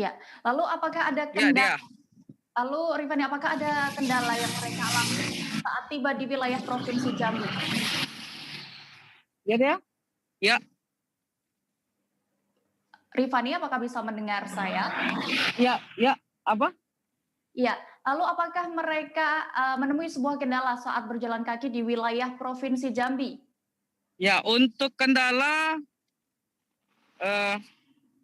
Ya, lalu apakah ada Ya, dia. lalu Rifani, apakah ada kendala yang mereka alami saat tiba di wilayah Provinsi Jambi? Ya, dia. Ya, Rifani, apakah bisa mendengar saya? Ya, apa? Ya, lalu apakah mereka menemui sebuah kendala saat berjalan kaki di wilayah Provinsi Jambi? ya untuk kendala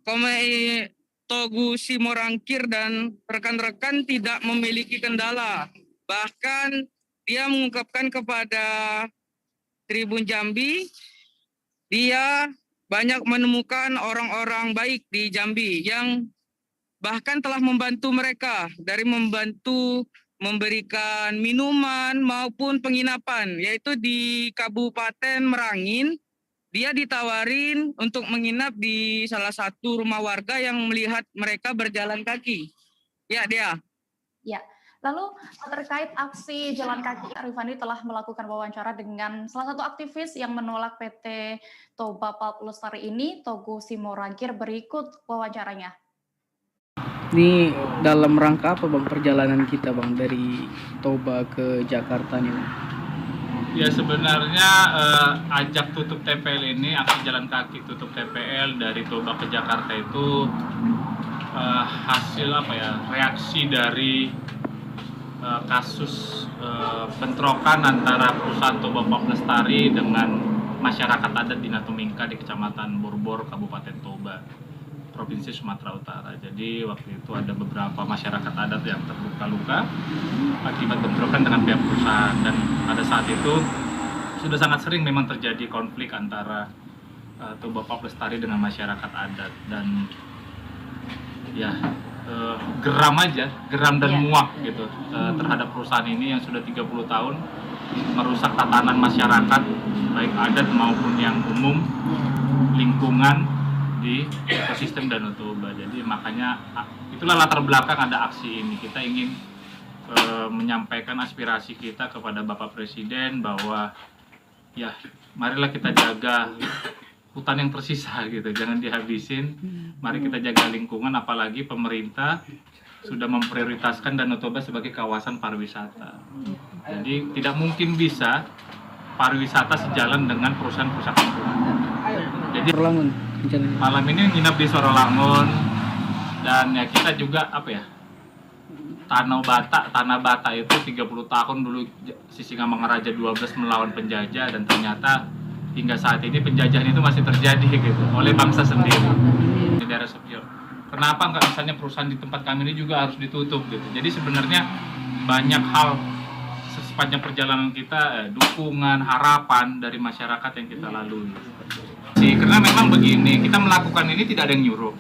Komei Togu Simorangkir dan rekan-rekan tidak memiliki kendala. Bahkan dia mengungkapkan kepada Tribun Jambi, dia banyak menemukan orang-orang baik di Jambi yang bahkan telah membantu mereka dari membantu memberikan minuman maupun penginapan, yaitu di Kabupaten Merangin. Dia ditawarin untuk menginap di salah satu rumah warga yang melihat mereka berjalan kaki. Ya, dia. Ya, lalu terkait aksi jalan kaki, Rifani telah melakukan wawancara dengan salah satu aktivis yang menolak PT Toba Pulp Lestari ini, Togu Simorangkir. Berikut wawancaranya. Ini dalam rangka apa Bang perjalanan kita Bang dari Toba ke Jakarta nih Bang? Ya sebenarnya ajak tutup TPL ini, aksi jalan kaki tutup TPL dari Toba ke Jakarta itu hasil apa ya, reaksi dari kasus bentrokan antara perusahaan Toba Pulp Lestari dengan masyarakat adat di Natumingka di Kecamatan Borbor, Kabupaten Toba, Provinsi Sumatera Utara. Jadi waktu itu ada beberapa masyarakat adat yang terluka-luka akibat bentrokan dengan pihak perusahaan, dan pada saat itu sudah sangat sering memang terjadi konflik antara Toba Pulp Lestari dengan masyarakat adat, dan ya geram dan muak gitu terhadap perusahaan ini yang sudah 30 tahun merusak tatanan masyarakat baik adat maupun yang umum, lingkungan di ekosistem Danau Toba. Jadi makanya itulah latar belakang ada aksi ini. Kita ingin menyampaikan aspirasi kita kepada Bapak Presiden bahwa ya marilah kita jaga hutan yang tersisa gitu, jangan dihabisin. Mari kita jaga lingkungan, apalagi pemerintah sudah memprioritaskan Danau Toba sebagai kawasan pariwisata. Jadi tidak mungkin bisa pariwisata sejalan dengan perusahaan-perusahaan lingkungan. Jadi malam ini nginap di Sorolangun, dan ya kita juga apa ya, Tanah Bata itu 30 tahun dulu Sisingamangaraja 12 melawan penjajah, dan ternyata hingga saat ini penjajahan itu masih terjadi gitu oleh bangsa sendiri di daerah Sepio. Kenapa nggak misalnya perusahaan di tempat kami ini juga harus ditutup gitu. Jadi sebenarnya banyak hal sepanjang perjalanan kita, dukungan, harapan dari masyarakat yang kita lalui. Karena memang begini, kita melakukan ini tidak ada yang nyuruh.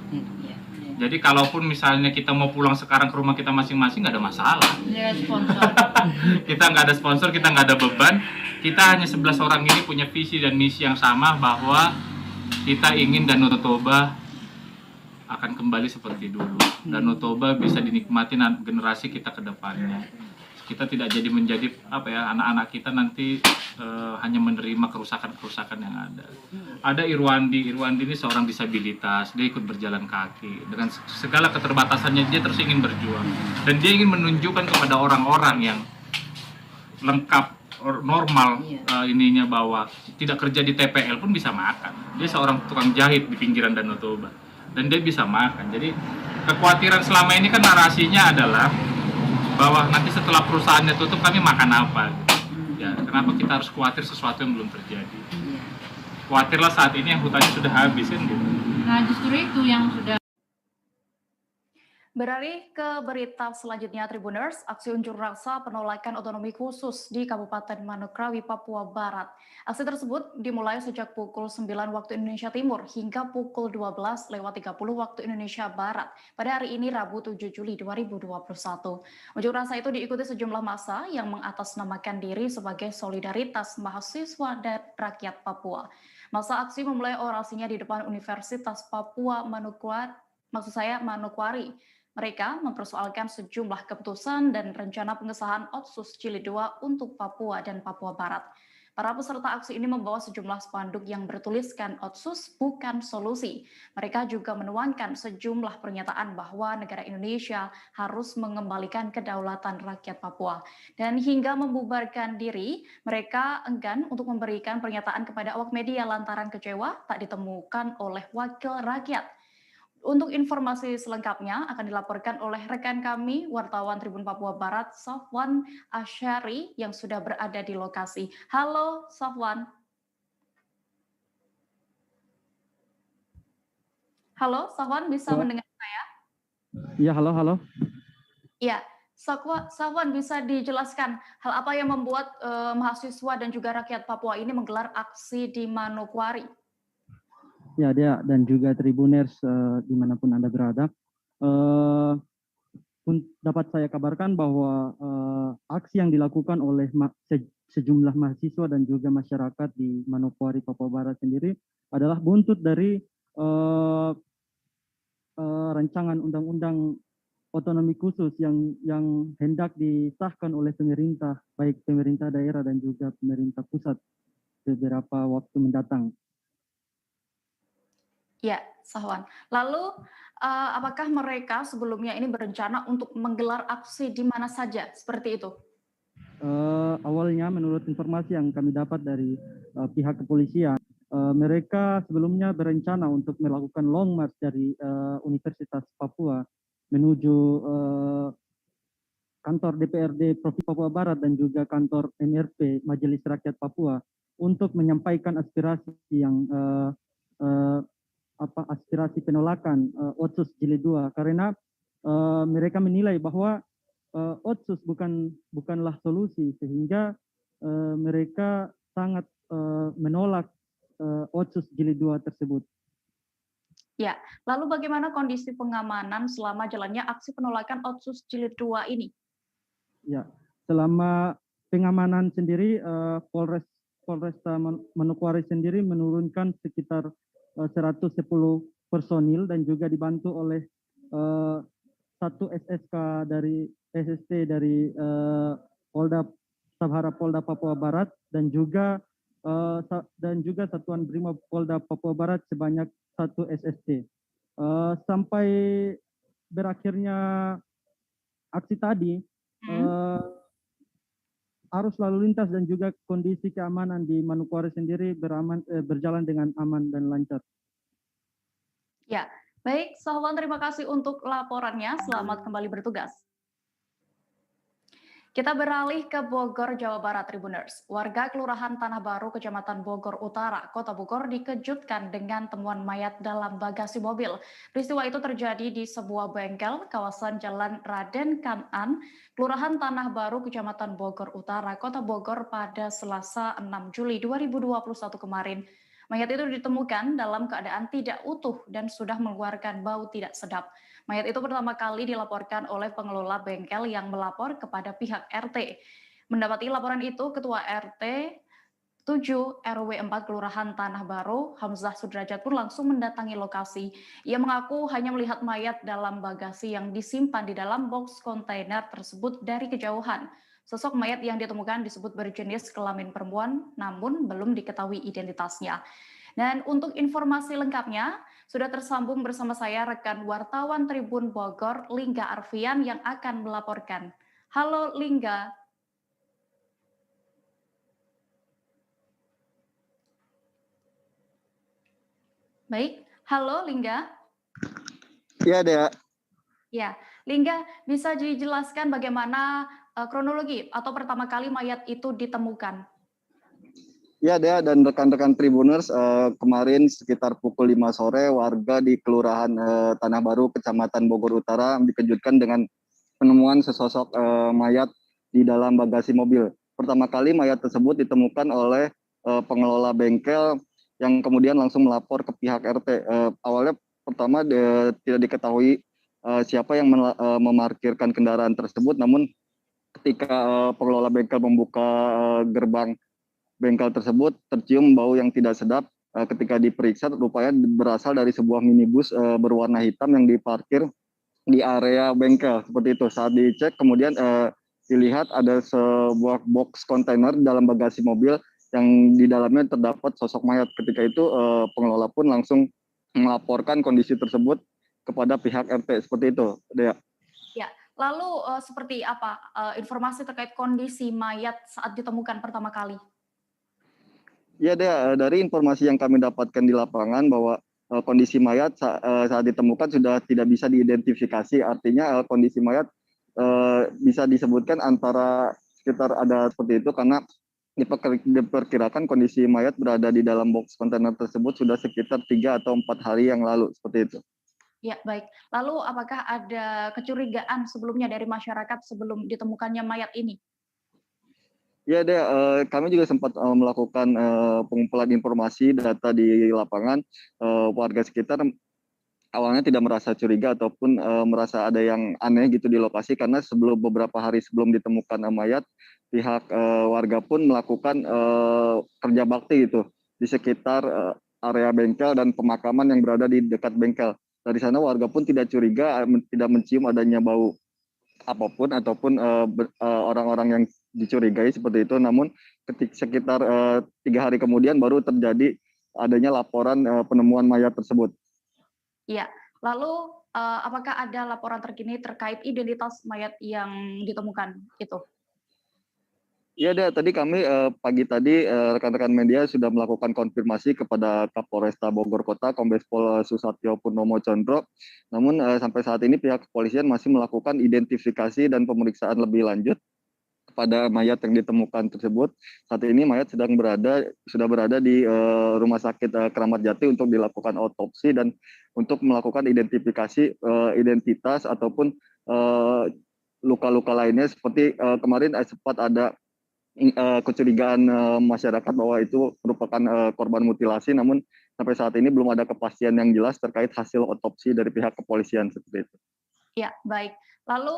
Jadi kalaupun misalnya kita mau pulang sekarang ke rumah kita masing-masing, nggak ada masalah. Kita nggak ada sponsor, kita nggak ada beban. Kita hanya 11 orang ini punya visi dan misi yang sama, bahwa kita ingin Danau Toba akan kembali seperti dulu. Danau Toba bisa dinikmati generasi kita ke depannya. Kita tidak jadi menjadi apa ya, anak-anak kita nanti hanya menerima kerusakan-kerusakan yang ada. Ada Irwandi ini seorang disabilitas, dia ikut berjalan kaki dengan segala keterbatasannya, dia terus ingin berjuang, dan dia ingin menunjukkan kepada orang-orang yang lengkap normal ininya, bahwa tidak kerja di TPL pun bisa makan. Dia seorang tukang jahit di pinggiran Danau Toba, dan dia bisa makan. Jadi kekhawatiran selama ini kan narasinya adalah bahwa nanti setelah perusahaannya tutup kami makan apa gitu. Ya, kenapa kita harus khawatir sesuatu yang belum terjadi? Khawatirlah saat ini yang hutannya sudah habis kan gitu. Nah justru itu yang sudah. Beralih ke berita selanjutnya, Tribuners, aksi unjuk rasa penolakan otonomi khusus di Kabupaten Manokwari, Papua Barat. Aksi tersebut dimulai sejak pukul 9 waktu Indonesia Timur hingga pukul 12:30 waktu Indonesia Barat pada hari ini Rabu 7 Juli 2021. Unjuk rasa itu diikuti sejumlah massa yang mengatasnamakan diri sebagai solidaritas mahasiswa dan rakyat Papua. Massa aksi memulai orasinya di depan Universitas Papua Manokwari. Mereka mempersoalkan sejumlah keputusan dan rencana pengesahan Otsus Jilid 2 untuk Papua dan Papua Barat. Para peserta aksi ini membawa sejumlah spanduk yang bertuliskan Otsus bukan solusi. Mereka juga menuangkan sejumlah pernyataan bahwa negara Indonesia harus mengembalikan kedaulatan rakyat Papua. Dan hingga membubarkan diri, mereka enggan untuk memberikan pernyataan kepada awak media lantaran kecewa tak ditemukan oleh wakil rakyat. Untuk informasi selengkapnya akan dilaporkan oleh rekan kami, wartawan Tribun Papua Barat, Safwan Asyari, yang sudah berada di lokasi. Halo, Safwan. Halo, Safwan, bisa mendengar saya? Iya, halo. Iya, Safwan, bisa dijelaskan hal apa yang membuat mahasiswa dan juga rakyat Papua ini menggelar aksi di Manokwari? Ya, Dea, dan juga Tribuners dimanapun Anda berada. Dapat saya kabarkan bahwa aksi yang dilakukan oleh sejumlah mahasiswa dan juga masyarakat di Manokwari, Papua Barat sendiri adalah buntut dari rancangan undang-undang otonomi khusus yang hendak disahkan oleh pemerintah, baik pemerintah daerah dan juga pemerintah pusat beberapa waktu mendatang. Ya, Sahwan. Lalu, apakah mereka sebelumnya ini berencana untuk menggelar aksi di mana saja, seperti itu? Awalnya, menurut informasi yang kami dapat dari pihak kepolisian, mereka sebelumnya berencana untuk melakukan long march dari Universitas Papua menuju kantor DPRD Provinsi Papua Barat dan juga kantor MRP Majelis Rakyat Papua untuk menyampaikan aspirasi yang aspirasi penolakan Otsus Jilid 2 karena mereka menilai bahwa Otsus bukanlah solusi, sehingga mereka sangat menolak Otsus Jilid 2 tersebut. Ya, lalu bagaimana kondisi pengamanan selama jalannya aksi penolakan Otsus Jilid 2 ini? Ya, selama pengamanan sendiri, Polresta Manokwari sendiri menurunkan sekitar 110 personil dan juga dibantu oleh satu SSK dari SST dari Polda Sabhara Polda Papua Barat dan juga Satuan Brimob Polda Papua Barat sebanyak 1 SST. Sampai berakhirnya aksi tadi, arus lalu lintas dan juga kondisi keamanan di Manokwari sendiri berjalan dengan aman dan lancar. Ya, baik, Sahwan, terima kasih untuk laporannya. Selamat kembali bertugas. Kita beralih ke Bogor, Jawa Barat, Tribuners. Warga Kelurahan Tanah Baru, Kecamatan Bogor Utara, Kota Bogor dikejutkan dengan temuan mayat dalam bagasi mobil. Peristiwa itu terjadi di sebuah bengkel kawasan Jalan Raden Kanan, Kelurahan Tanah Baru, Kecamatan Bogor Utara, Kota Bogor pada Selasa 6 Juli 2021 kemarin. Mayat itu ditemukan dalam keadaan tidak utuh dan sudah mengeluarkan bau tidak sedap. Mayat itu pertama kali dilaporkan oleh pengelola bengkel yang melapor kepada pihak RT. Mendapati laporan itu, Ketua RT 7 RW 4 Kelurahan Tanah Baru, Hamzah Sudrajat pun langsung mendatangi lokasi. Ia mengaku hanya melihat mayat dalam bagasi yang disimpan di dalam box kontainer tersebut dari kejauhan. Sosok mayat yang ditemukan disebut berjenis kelamin perempuan, namun belum diketahui identitasnya. Dan untuk informasi lengkapnya, sudah tersambung bersama saya rekan wartawan Tribun Bogor, Lingga Arfian, yang akan melaporkan. Halo Lingga. Baik, halo Lingga. Iya, Dea. Ya, Lingga, bisa dijelaskan bagaimana kronologi atau pertama kali mayat itu ditemukan? Ya, Dea dan rekan-rekan Tribuners, kemarin sekitar pukul 5 sore warga di Kelurahan Tanah Baru, Kecamatan Bogor Utara dikejutkan dengan penemuan sesosok mayat di dalam bagasi mobil. Pertama kali mayat tersebut ditemukan oleh pengelola bengkel yang kemudian langsung melapor ke pihak RT. Awalnya pertama tidak diketahui siapa yang memarkirkan kendaraan tersebut, namun ketika pengelola bengkel membuka gerbang bengkel tersebut, tercium bau yang tidak sedap. Ketika diperiksa, rupanya berasal dari sebuah minibus berwarna hitam yang diparkir di area bengkel. Seperti itu. Saat dicek, kemudian dilihat ada sebuah box kontainer dalam bagasi mobil yang di dalamnya terdapat sosok mayat. Ketika itu pengelola pun langsung melaporkan kondisi tersebut kepada pihak RT, seperti itu, Dea. Ya, lalu seperti apa informasi terkait kondisi mayat saat ditemukan pertama kali? Ya, Dea, dari informasi yang kami dapatkan di lapangan bahwa kondisi mayat saat ditemukan sudah tidak bisa diidentifikasi. Artinya kondisi mayat bisa disebutkan antara sekitar ada seperti itu karena diperkirakan kondisi mayat berada di dalam box kontainer tersebut sudah sekitar 3 atau 4 hari yang lalu, seperti itu. Ya, baik. Lalu apakah ada kecurigaan sebelumnya dari masyarakat sebelum ditemukannya mayat ini? Ya, Dea, kami juga sempat melakukan pengumpulan informasi data di lapangan. Warga sekitar awalnya tidak merasa curiga ataupun merasa ada yang aneh gitu di lokasi karena beberapa hari sebelum ditemukan mayat, pihak warga pun melakukan kerja bakti gitu di sekitar area bengkel dan pemakaman yang berada di dekat bengkel. Dari sana warga pun tidak curiga, tidak mencium adanya bau apapun ataupun orang-orang yang dicurigai seperti itu. Namun sekitar 3 hari kemudian baru terjadi adanya laporan penemuan mayat tersebut. Iya. Lalu apakah ada laporan terkini terkait identitas mayat yang ditemukan itu? Iya, Dea, tadi kami pagi tadi rekan-rekan media sudah melakukan konfirmasi kepada Kapolresta Bogor Kota, Kombes Pol Susatyo Purnomo Condro. Namun sampai saat ini pihak kepolisian masih melakukan identifikasi dan pemeriksaan lebih lanjut kepada mayat yang ditemukan tersebut. Saat ini mayat sudah berada di Rumah Sakit Keramat Jati untuk dilakukan otopsi dan untuk melakukan identifikasi identitas ataupun luka-luka lainnya seperti kemarin sempat ada kecurigaan masyarakat bahwa itu merupakan korban mutilasi, namun sampai saat ini belum ada kepastian yang jelas terkait hasil otopsi dari pihak kepolisian seperti itu. Ya, baik. Lalu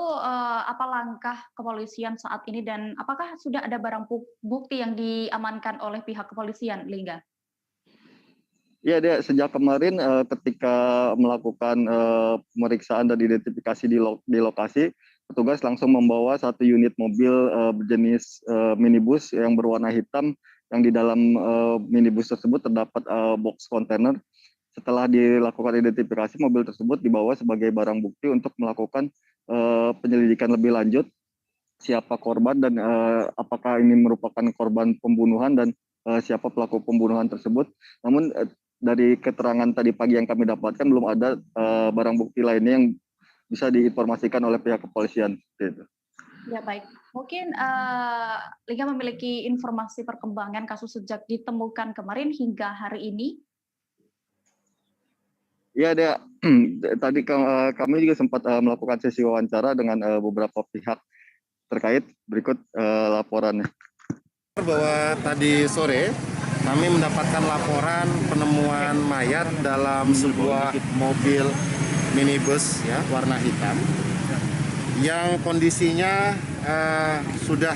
apa langkah kepolisian saat ini dan apakah sudah ada barang bukti yang diamankan oleh pihak kepolisian, Lingga? Ya, Dea, sejak kemarin ketika melakukan pemeriksaan dan identifikasi di lokasi, petugas langsung membawa 1 unit mobil berjenis minibus yang berwarna hitam yang di dalam minibus tersebut terdapat box kontainer. Setelah dilakukan identifikasi, mobil tersebut dibawa sebagai barang bukti untuk melakukan penyelidikan lebih lanjut siapa korban dan apakah ini merupakan korban pembunuhan dan siapa pelaku pembunuhan tersebut. Namun dari keterangan tadi pagi yang kami dapatkan belum ada barang bukti lainnya yang bisa diinformasikan oleh pihak kepolisian. Gitu. Ya, baik. Mungkin Liga memiliki informasi perkembangan kasus sejak ditemukan kemarin hingga hari ini. Ya, Dea. Tadi kami juga sempat melakukan sesi wawancara dengan beberapa pihak terkait. Berikut laporannya. Bahwa tadi sore kami mendapatkan laporan penemuan mayat dalam sebuah mobil minibus ya warna hitam yang kondisinya sudah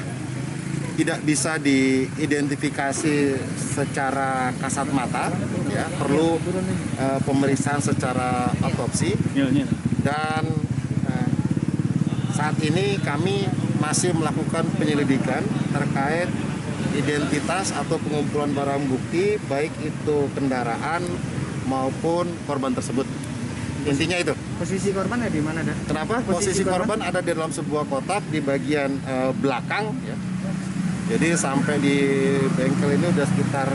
tidak bisa diidentifikasi secara kasat mata ya, perlu pemeriksaan secara otopsi dan saat ini kami masih melakukan penyelidikan terkait identitas atau pengumpulan barang bukti baik itu kendaraan maupun korban tersebut. Intinya itu. Posisi korban ada di mana, Dak? Kenapa? Posisi korban ada di dalam sebuah kotak di bagian belakang. Ya. Jadi sampai di bengkel ini udah sekitar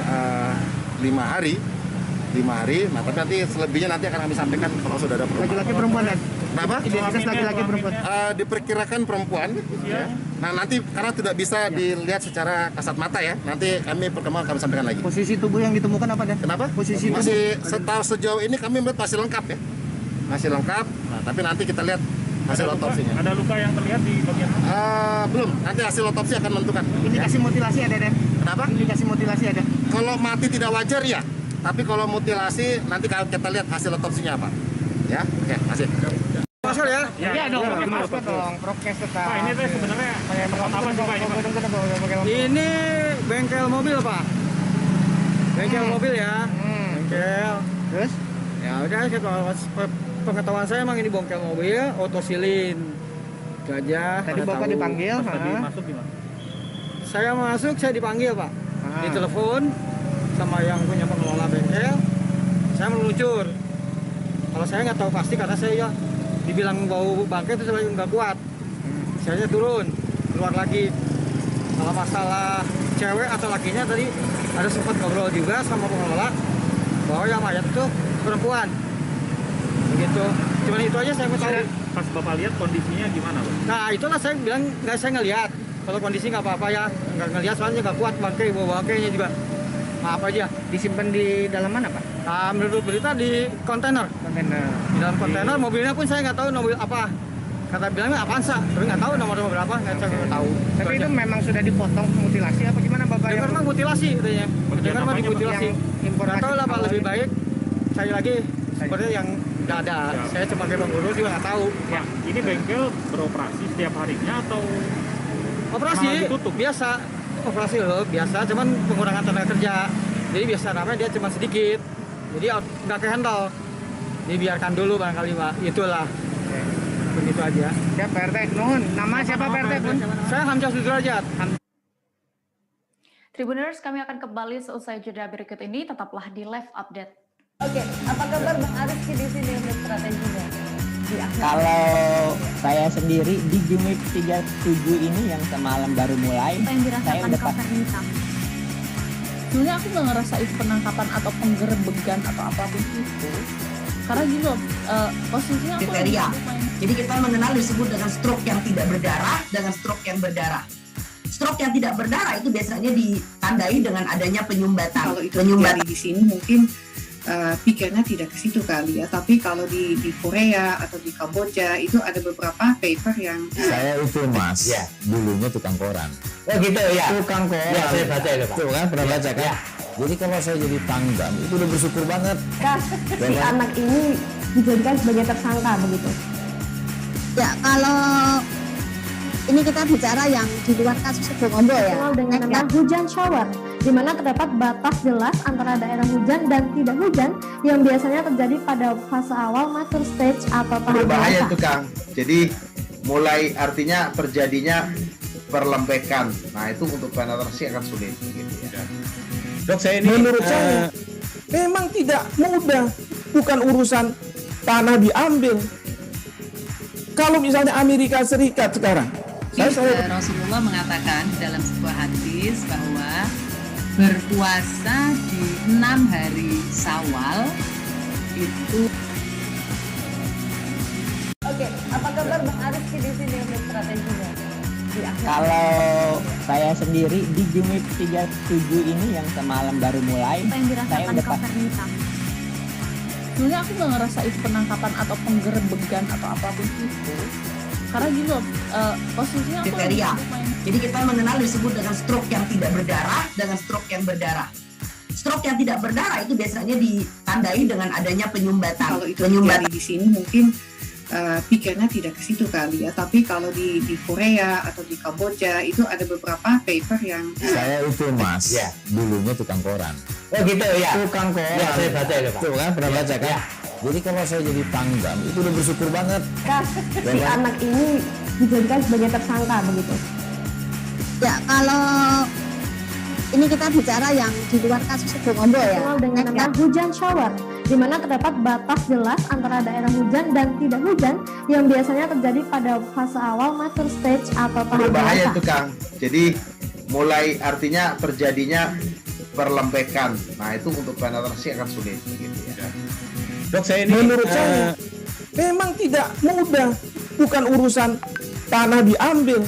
5 hari. 5 hari. Nah, tapi nanti selebihnya nanti akan kami sampaikan kalau sudah ada perempuan. Laki-laki perempuan, Dak? Kenapa? Identitas laki-laki perempuan. Diperkirakan perempuan. Ya. Nah, nanti karena tidak bisa dilihat secara kasat mata ya. Nanti kami perkembangan kami sampaikan lagi. Posisi tubuh yang ditemukan apa, Dak? Kenapa? Posisi masih sejauh ini kami melihat masih lengkap ya. Masih lengkap. Nah, tapi nanti kita lihat hasil otopsinya. Ada luka yang terlihat di bagian belum. Nanti hasil otopsi akan menentukan. Indikasi mutilasi ada, Dan? Kenapa? Indikasi mutilasi ada. Kalau mati tidak wajar ya. Tapi kalau mutilasi nanti kita lihat hasil otopsinya apa. Ya, oke, masih. Masuk ya? Iya dong, masuk dong. Prokes tetap. Pak, ini teh sebenarnya tempat apa sih, Pak? Ini bengkel mobil, Pak. Bengkel mobil ya. Bengkel. Terus? Ya udah, pengetahuan saya emang ini bengkel mobil, otosilin, gajah. Tadi Bapak dipanggil, Tadi masuk gimana? Saya masuk, saya dipanggil, Pak. Ditelepon sama yang punya pengelola bengkel, saya meluncur. Kalau saya nggak tahu pasti karena saya ya dibilang bau bangkai itu saya nggak kuat. Saya turun, keluar lagi. Kalau masalah cewek atau lakinya tadi ada sempat ngobrol juga sama pengelola bahwa yang mayat itu perempuan. Begitu. Cuman itu aja saya mau tahu. Pas Bapak lihat kondisinya gimana, Pak? Nah itulah saya bilang saya ngelihat. Kalau kondisi nggak apa-apa ya, nggak ngelihat soalnya nggak kuat bangkai, bawa bangkainya juga. Maaf aja. Disimpan di dalam mana, Pak? Nah, menurut berita di kontainer. Di dalam kontainer, mobilnya pun saya nggak tahu mobil apa. Kata bilangnya Avanza, tapi nggak tahu nomor berapa, nggak tahu. Tapi itu memang sudah dipotong mutilasi apa gimana, Bapak? Dengar mah mutilasi katanya. Dengar mah dimutilasi. Nggak tahu lah Pak, lebih baik saya lagi sepertinya yang nggak ada. Saya cuma kayak pengurus juga nggak tahu. Ya, ini bengkel beroperasi setiap harinya atau Operasi malah ditutup? biasa, operasi loh biasa, cuman pengurangan tenaga kerja. Jadi biasa namanya dia cuma sedikit. Jadi nggak ke handle. Dibiarkan dulu barangkali Pak. Itulah. Begitu aja. Ya, Pak RT. Nuhun. Nama siapa Pak RT? Saya Hamzah Sudrajat. Tribuners, kami akan kembali seusai jeda berikut ini. Tetaplah di Live Update. Oke, apa kabar Bang Aris di sini untuk strateginya? Kalau saya sendiri di Jumip 37 ini yang semalam baru mulai, Apa yang saya dirasakan udah Kak Fernita? Sebenarnya aku nggak ngerasa itu penangkapan atau penggerebegan atau apapun itu. Karena gini loh, posisinya aku Kriteria. lumayan. Jadi kita mengenal disebut dengan stroke yang tidak berdarah dengan stroke yang berdarah. Stroke yang tidak berdarah itu biasanya ditandai dengan adanya penyumbatan. Kalau itu terjadi di sini mungkin pikirnya tidak ke situ kali ya, tapi kalau di Korea atau di Kamboja itu ada beberapa paper yang saya itu Mas, ya, dulunya tukang koran. Oh gitu ya. Tukang koran. Ya, saya baca itu Pak. Tuh kan pernah baca kan? Ya. Jadi kalau saya jadi tanggam itu udah bersyukur banget. Si anak ini dijadikan sebagai tersangka begitu. Ya, kalau ini kita bicara yang di luar kasus Sebongombo ya. Dengan nama hujan shower, di mana terdapat batas jelas antara daerah hujan dan tidak hujan yang biasanya terjadi pada fase awal mature stage atau tahap berbahaya dewasa. itu Kang. Jadi mulai artinya terjadinya perlembekan. Nah itu untuk penetrasi akan sulit. Gitu ya. Dok, saya ini menurut saya memang tidak mudah, bukan urusan tanah diambil. Kalau misalnya Amerika Serikat sekarang, Rasulullah mengatakan dalam sebuah hadis bahwa berpuasa di 6 hari Syawal itu. Oke, apa kabar Bang Aris di sini untuk strateginya? Kalau saya sendiri di Jumip 37 ini yang semalam baru mulai, Apa yang saya dirasakan udah Kak Fernita? Sebenarnya aku nggak ngerasa itu penangkapan atau penggerebegan atau apapun itu. Karena gini loh, posisinya aku Kriteria. lumayan. Jadi kita mengenal disebut dengan stroke yang tidak berdarah dengan stroke yang berdarah. Stroke yang tidak berdarah itu biasanya ditandai dengan adanya penyumbatan. Kalau itu terjadi di sini mungkin pikirnya tidak ke situ kali ya, tapi kalau di Korea atau di Kamboja itu ada beberapa paper yang saya itu Mas, ya, dulunya tukang koran. Oh gitu ya. Tukang koran. Ya, saya baca itu Pak. Tuh kan pernah baca kan? Ya. Jadi kalau saya jadi tanggam itu udah bersyukur banget. Si anak ini dijadikan sebagai tersangka begitu. Ya, kalau ini kita bicara yang di luar kasus Sebongombo ya. Dengan nama hujan shower, di mana terdapat batas jelas antara daerah hujan dan tidak hujan yang biasanya terjadi pada fase awal mature stage atau tahap Berbahaya dewasa. itu Kang. Jadi mulai artinya terjadinya perlembekan. Nah itu untuk penetrasi akan sulit. Gitu ya. Dok, saya ini menurut saya memang tidak mudah, bukan urusan tanah diambil.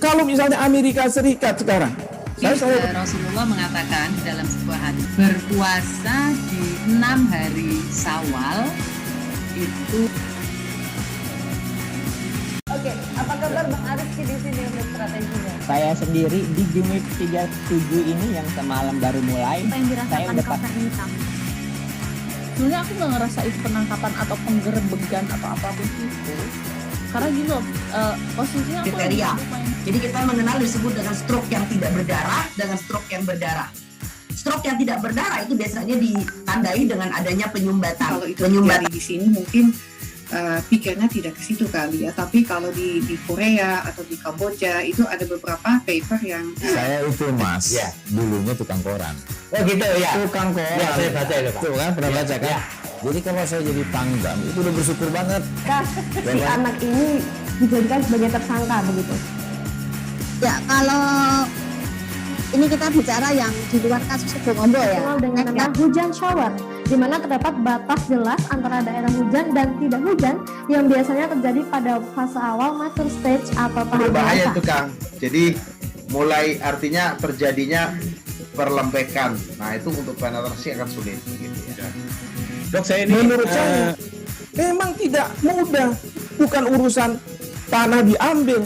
Kalau misalnya Amerika Serikat sekarang, Rasulullah mengatakan dalam sebuah hadis berpuasa di 6 hari Syawal itu. Oke, apa kabar Bang Aris di sini untuk strateginya? Saya sendiri di Jumip 37 ini yang semalam baru mulai, Apa yang saya dirasakan udah Kak Fernita? Sebenarnya aku nggak ngerasa itu penangkapan atau penggerebegan atau apapun itu. Karena gini loh, posisinya aku Kriteria. lumayan. Jadi kita mengenal disebut dengan stroke yang tidak berdarah dengan stroke yang berdarah. Stroke yang tidak berdarah itu biasanya ditandai dengan adanya penyumbatan. Kalau itu terjadi di sini mungkin pikirnya tidak ke situ kali ya. Tapi kalau di Korea atau di Kamboja itu ada beberapa paper yang Saya itu Mas, dulunya tukang koran. Oh gitu ya. Tukang koran. Ya, saya baca itu Pak. Tuh kan pernah baca kan? Jadi kalau saya jadi Pangdam itu udah bersyukur banget. Si anak ini dijadikan sebagai tersangka begitu. Ya, kalau ini kita bicara yang di luar kasus Sebongondo ya. Dikenal dengan nama hujan shower, di mana terdapat batas jelas antara daerah hujan dan tidak hujan yang biasanya terjadi pada fase awal mature stage atau tahap Berbahaya dewasa. itu Kang. Jadi mulai artinya terjadinya perlempekan. Nah itu untuk penetrasi akan sulit gitu ya. Dok, saya ini menurut saya memang tidak mudah, bukan urusan tanah diambil.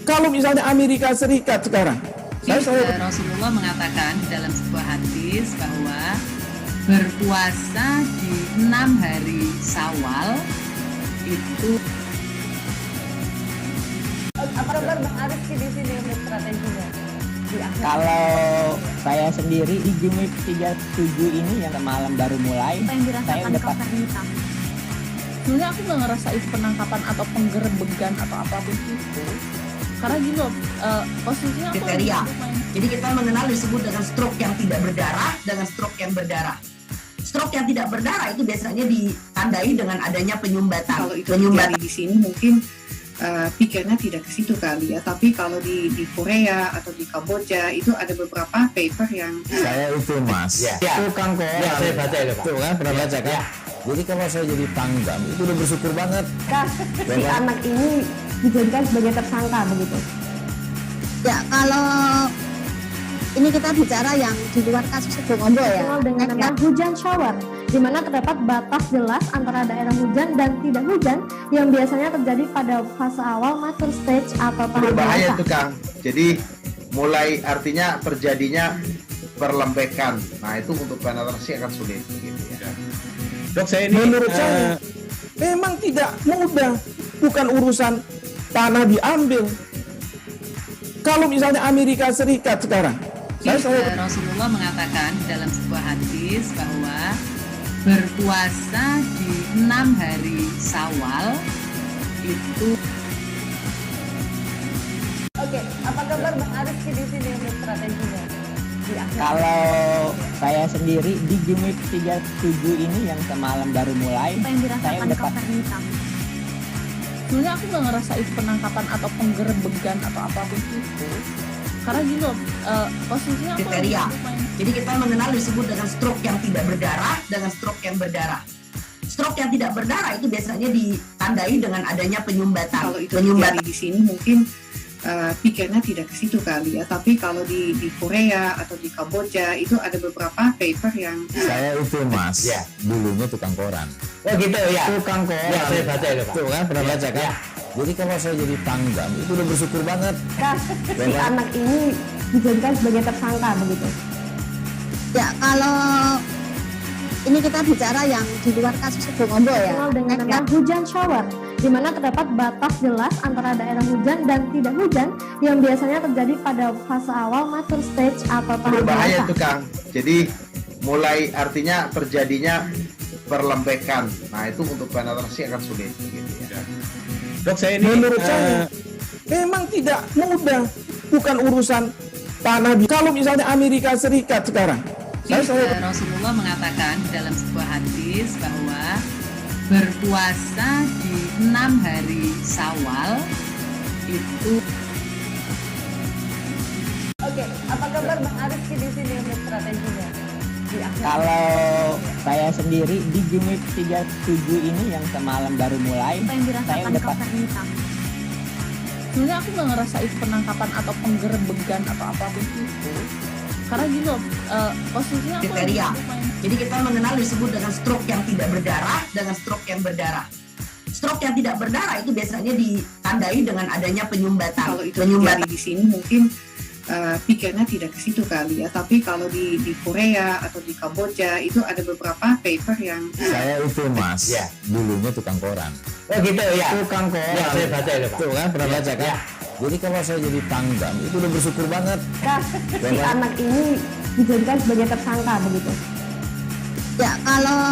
Kalau misalnya Amerika Serikat sekarang, Rasulullah mengatakan dalam sebuah hadis bahwa berpuasa di 6 hari Syawal itu. Apa kabar Bang Arif di sini untuk strateginya? Kalau saya sendiri di Jumik 37 ini yang semalam baru mulai, Apa yang saya dirasakan udah Kak Fernita? Sebenarnya aku nggak ngerasa itu penangkapan atau penggerebegan atau apapun itu. Karena gini loh, posisinya aku kriteria. Jadi kita mengenal disebut dengan stroke yang tidak berdarah dengan stroke yang berdarah. Stroke yang tidak berdarah itu biasanya ditandai dengan adanya penyumbatan. Kalau itu terjadi di sini mungkin pikirnya tidak ke situ kali ya. Tapi kalau di Korea atau di Kamboja itu ada beberapa paper yang Saya itu Mas, tukang koran. Ya, saya baca itu Pak. Tuh kan pernah baca kan? Jadi kalau saya jadi Pangdam itu udah bersyukur banget. Si anak ini dijadikan sebagai tersangka begitu. Ya, kalau ini kita bicara yang di luar kasus Sebongondo ya. Dikenal dengan nama hujan shower, di mana terdapat batas jelas antara daerah hujan dan tidak hujan yang biasanya terjadi pada fase awal mature stage atau tahap Berbahaya dewasa. itu Kang. Jadi mulai artinya terjadinya perlempekan. Nah itu untuk penetrasi akan sulit gitu ya. Dok, saya ini menurut saya memang tidak mudah, bukan urusan tanah diambil. Kalau misalnya Amerika Serikat sekarang, Rasulullah mengatakan dalam sebuah hadis bahwa berpuasa di 6 hari Syawal itu. Oke, apa kabar Bang Arif di sini untuk strateginya? Kalau saya sendiri di Jumik 37 ini yang semalam baru mulai, Apa yang saya dirasakan udah Kak Fernita? Sebenarnya aku nggak ngerasa itu penangkapan atau penggerebegan atau apapun itu. Karena gini loh, posisinya aku kriteria. Jadi kita mengenal disebut dengan stroke yang tidak berdarah dengan stroke yang berdarah. Stroke yang tidak berdarah itu biasanya ditandai dengan adanya penyumbatan. kalau itu terjadi di sini mungkin pikirnya tidak ke situ kali ya. Tapi kalau di Korea atau di Kamboja itu ada beberapa paper yang Saya itu Mas, dulunya tukang koran. Oh gitu ya. Tukang koran. Ya, saya baca itu Pak. Tuh kan pernah baca kan? Jadi kalau saya jadi Pangdam itu udah bersyukur banget. Si anak ini dijadikan sebagai tersangka begitu. Ya, kalau ini kita bicara yang di luar kasus Sebongondo ya. Dikenal dengan nama hujan shower, di mana terdapat batas jelas antara daerah hujan dan tidak hujan yang biasanya terjadi pada fase awal mature stage atau tahap Berbahaya dewasa. itu Kang. Jadi mulai artinya terjadinya perlempekan. Nah itu untuk penetrasi akan sulit gitu ya. Dok, saya ini menurut saya memang tidak mudah, bukan urusan tanah di. Kalau misalnya Amerika Serikat sekarang, Rasulullah mengatakan dalam sebuah hadis bahwa berpuasa di 6 hari Syawal itu. Oke, apa kabar Bang Arif di sini untuk strateginya? Kalau saya sendiri di Jumik 37 ini yang semalam baru mulai, Apa yang saya dirasakan udah Kak Fernita? Sebenarnya aku nggak ngerasa itu penangkapan atau penggerebegan atau apapun itu. Karena gini loh, posisinya aku kriteria. Jadi kita mengenal disebut dengan stroke yang tidak berdarah dengan stroke yang berdarah. Stroke yang tidak berdarah itu biasanya ditandai dengan adanya penyumbatan. kalau itu terjadi di sini mungkin pikirnya tidak ke situ kali ya. Tapi kalau di Korea atau di Kamboja itu ada beberapa paper yang Saya itu Mas, dulunya tukang koran. Oh gitu ya. Tukang koran. Ya, saya baca itu Pak. Tuh kan pernah baca kan? Jadi kalau saya jadi Pangdam itu udah bersyukur banget. Si anak ini dijadikan sebagai tersangka begitu. Ya, kalau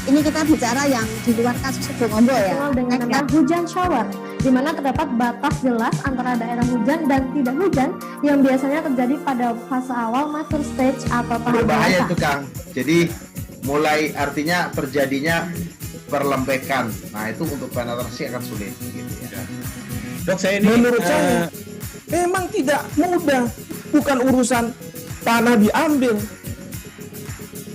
Ini kita bicara yang di luar kasus Sebongombol ya. Dengan nama hujan shower, di mana terdapat batas jelas antara daerah hujan dan tidak hujan yang biasanya terjadi pada fase awal mature stage atau tahap Berbahaya dewasa. itu Kang. Jadi mulai artinya terjadinya perlempekan. Nah itu untuk penetrasi akan sulit. Gitu ya. Dok, menurut saya memang tidak mudah, bukan urusan tanah diambil.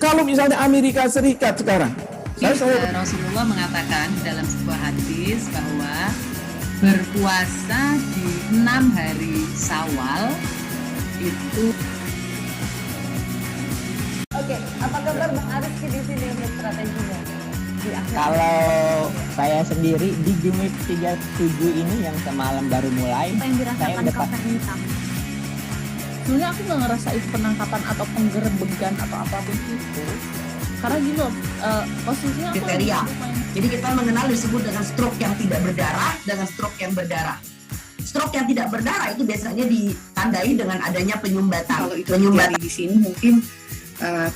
Kalau misalnya Amerika Serikat sekarang, Rasulullah mengatakan dalam sebuah hadis bahwa berpuasa di 6 hari Syawal itu. Oke, apa kabar Bang Ariski di sini untuk strateginya? Kalau saya sendiri di Jumik 37 ini yang semalam baru mulai, Apa yang saya dirasakan udah Kak Fernita? Sebenarnya aku nggak ngerasa itu penangkapan atau penggerebegan atau apapun itu. Karena gini loh, posisinya aku Kriteria. Jadi kita mengenal disebut dengan stroke yang tidak berdarah dengan stroke yang berdarah. Stroke yang tidak berdarah itu biasanya ditandai dengan adanya penyumbatan. Kalau itu terjadi di sini mungkin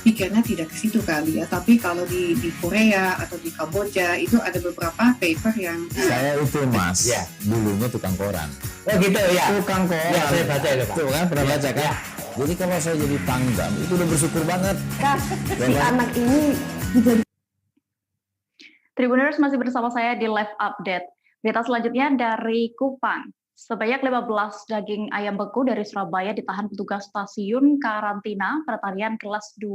pikirnya tidak ke situ kali ya, tapi kalau di Korea atau di Kamboja itu ada beberapa paper yang Saya itu Mas, dulunya tukang koran. Oh gitu ya. Tukang koran. Ya, saya baca itu Pak. Tuh kan, pernah baca kan? Jadi kalau saya jadi tanggam, itu udah bersyukur banget. Si anak ini dijadi. Tribuners masih bersama saya di Live Update. Berita selanjutnya dari Kupang. Sebanyak 15 daging ayam beku dari Surabaya ditahan petugas stasiun karantina pertanian kelas 2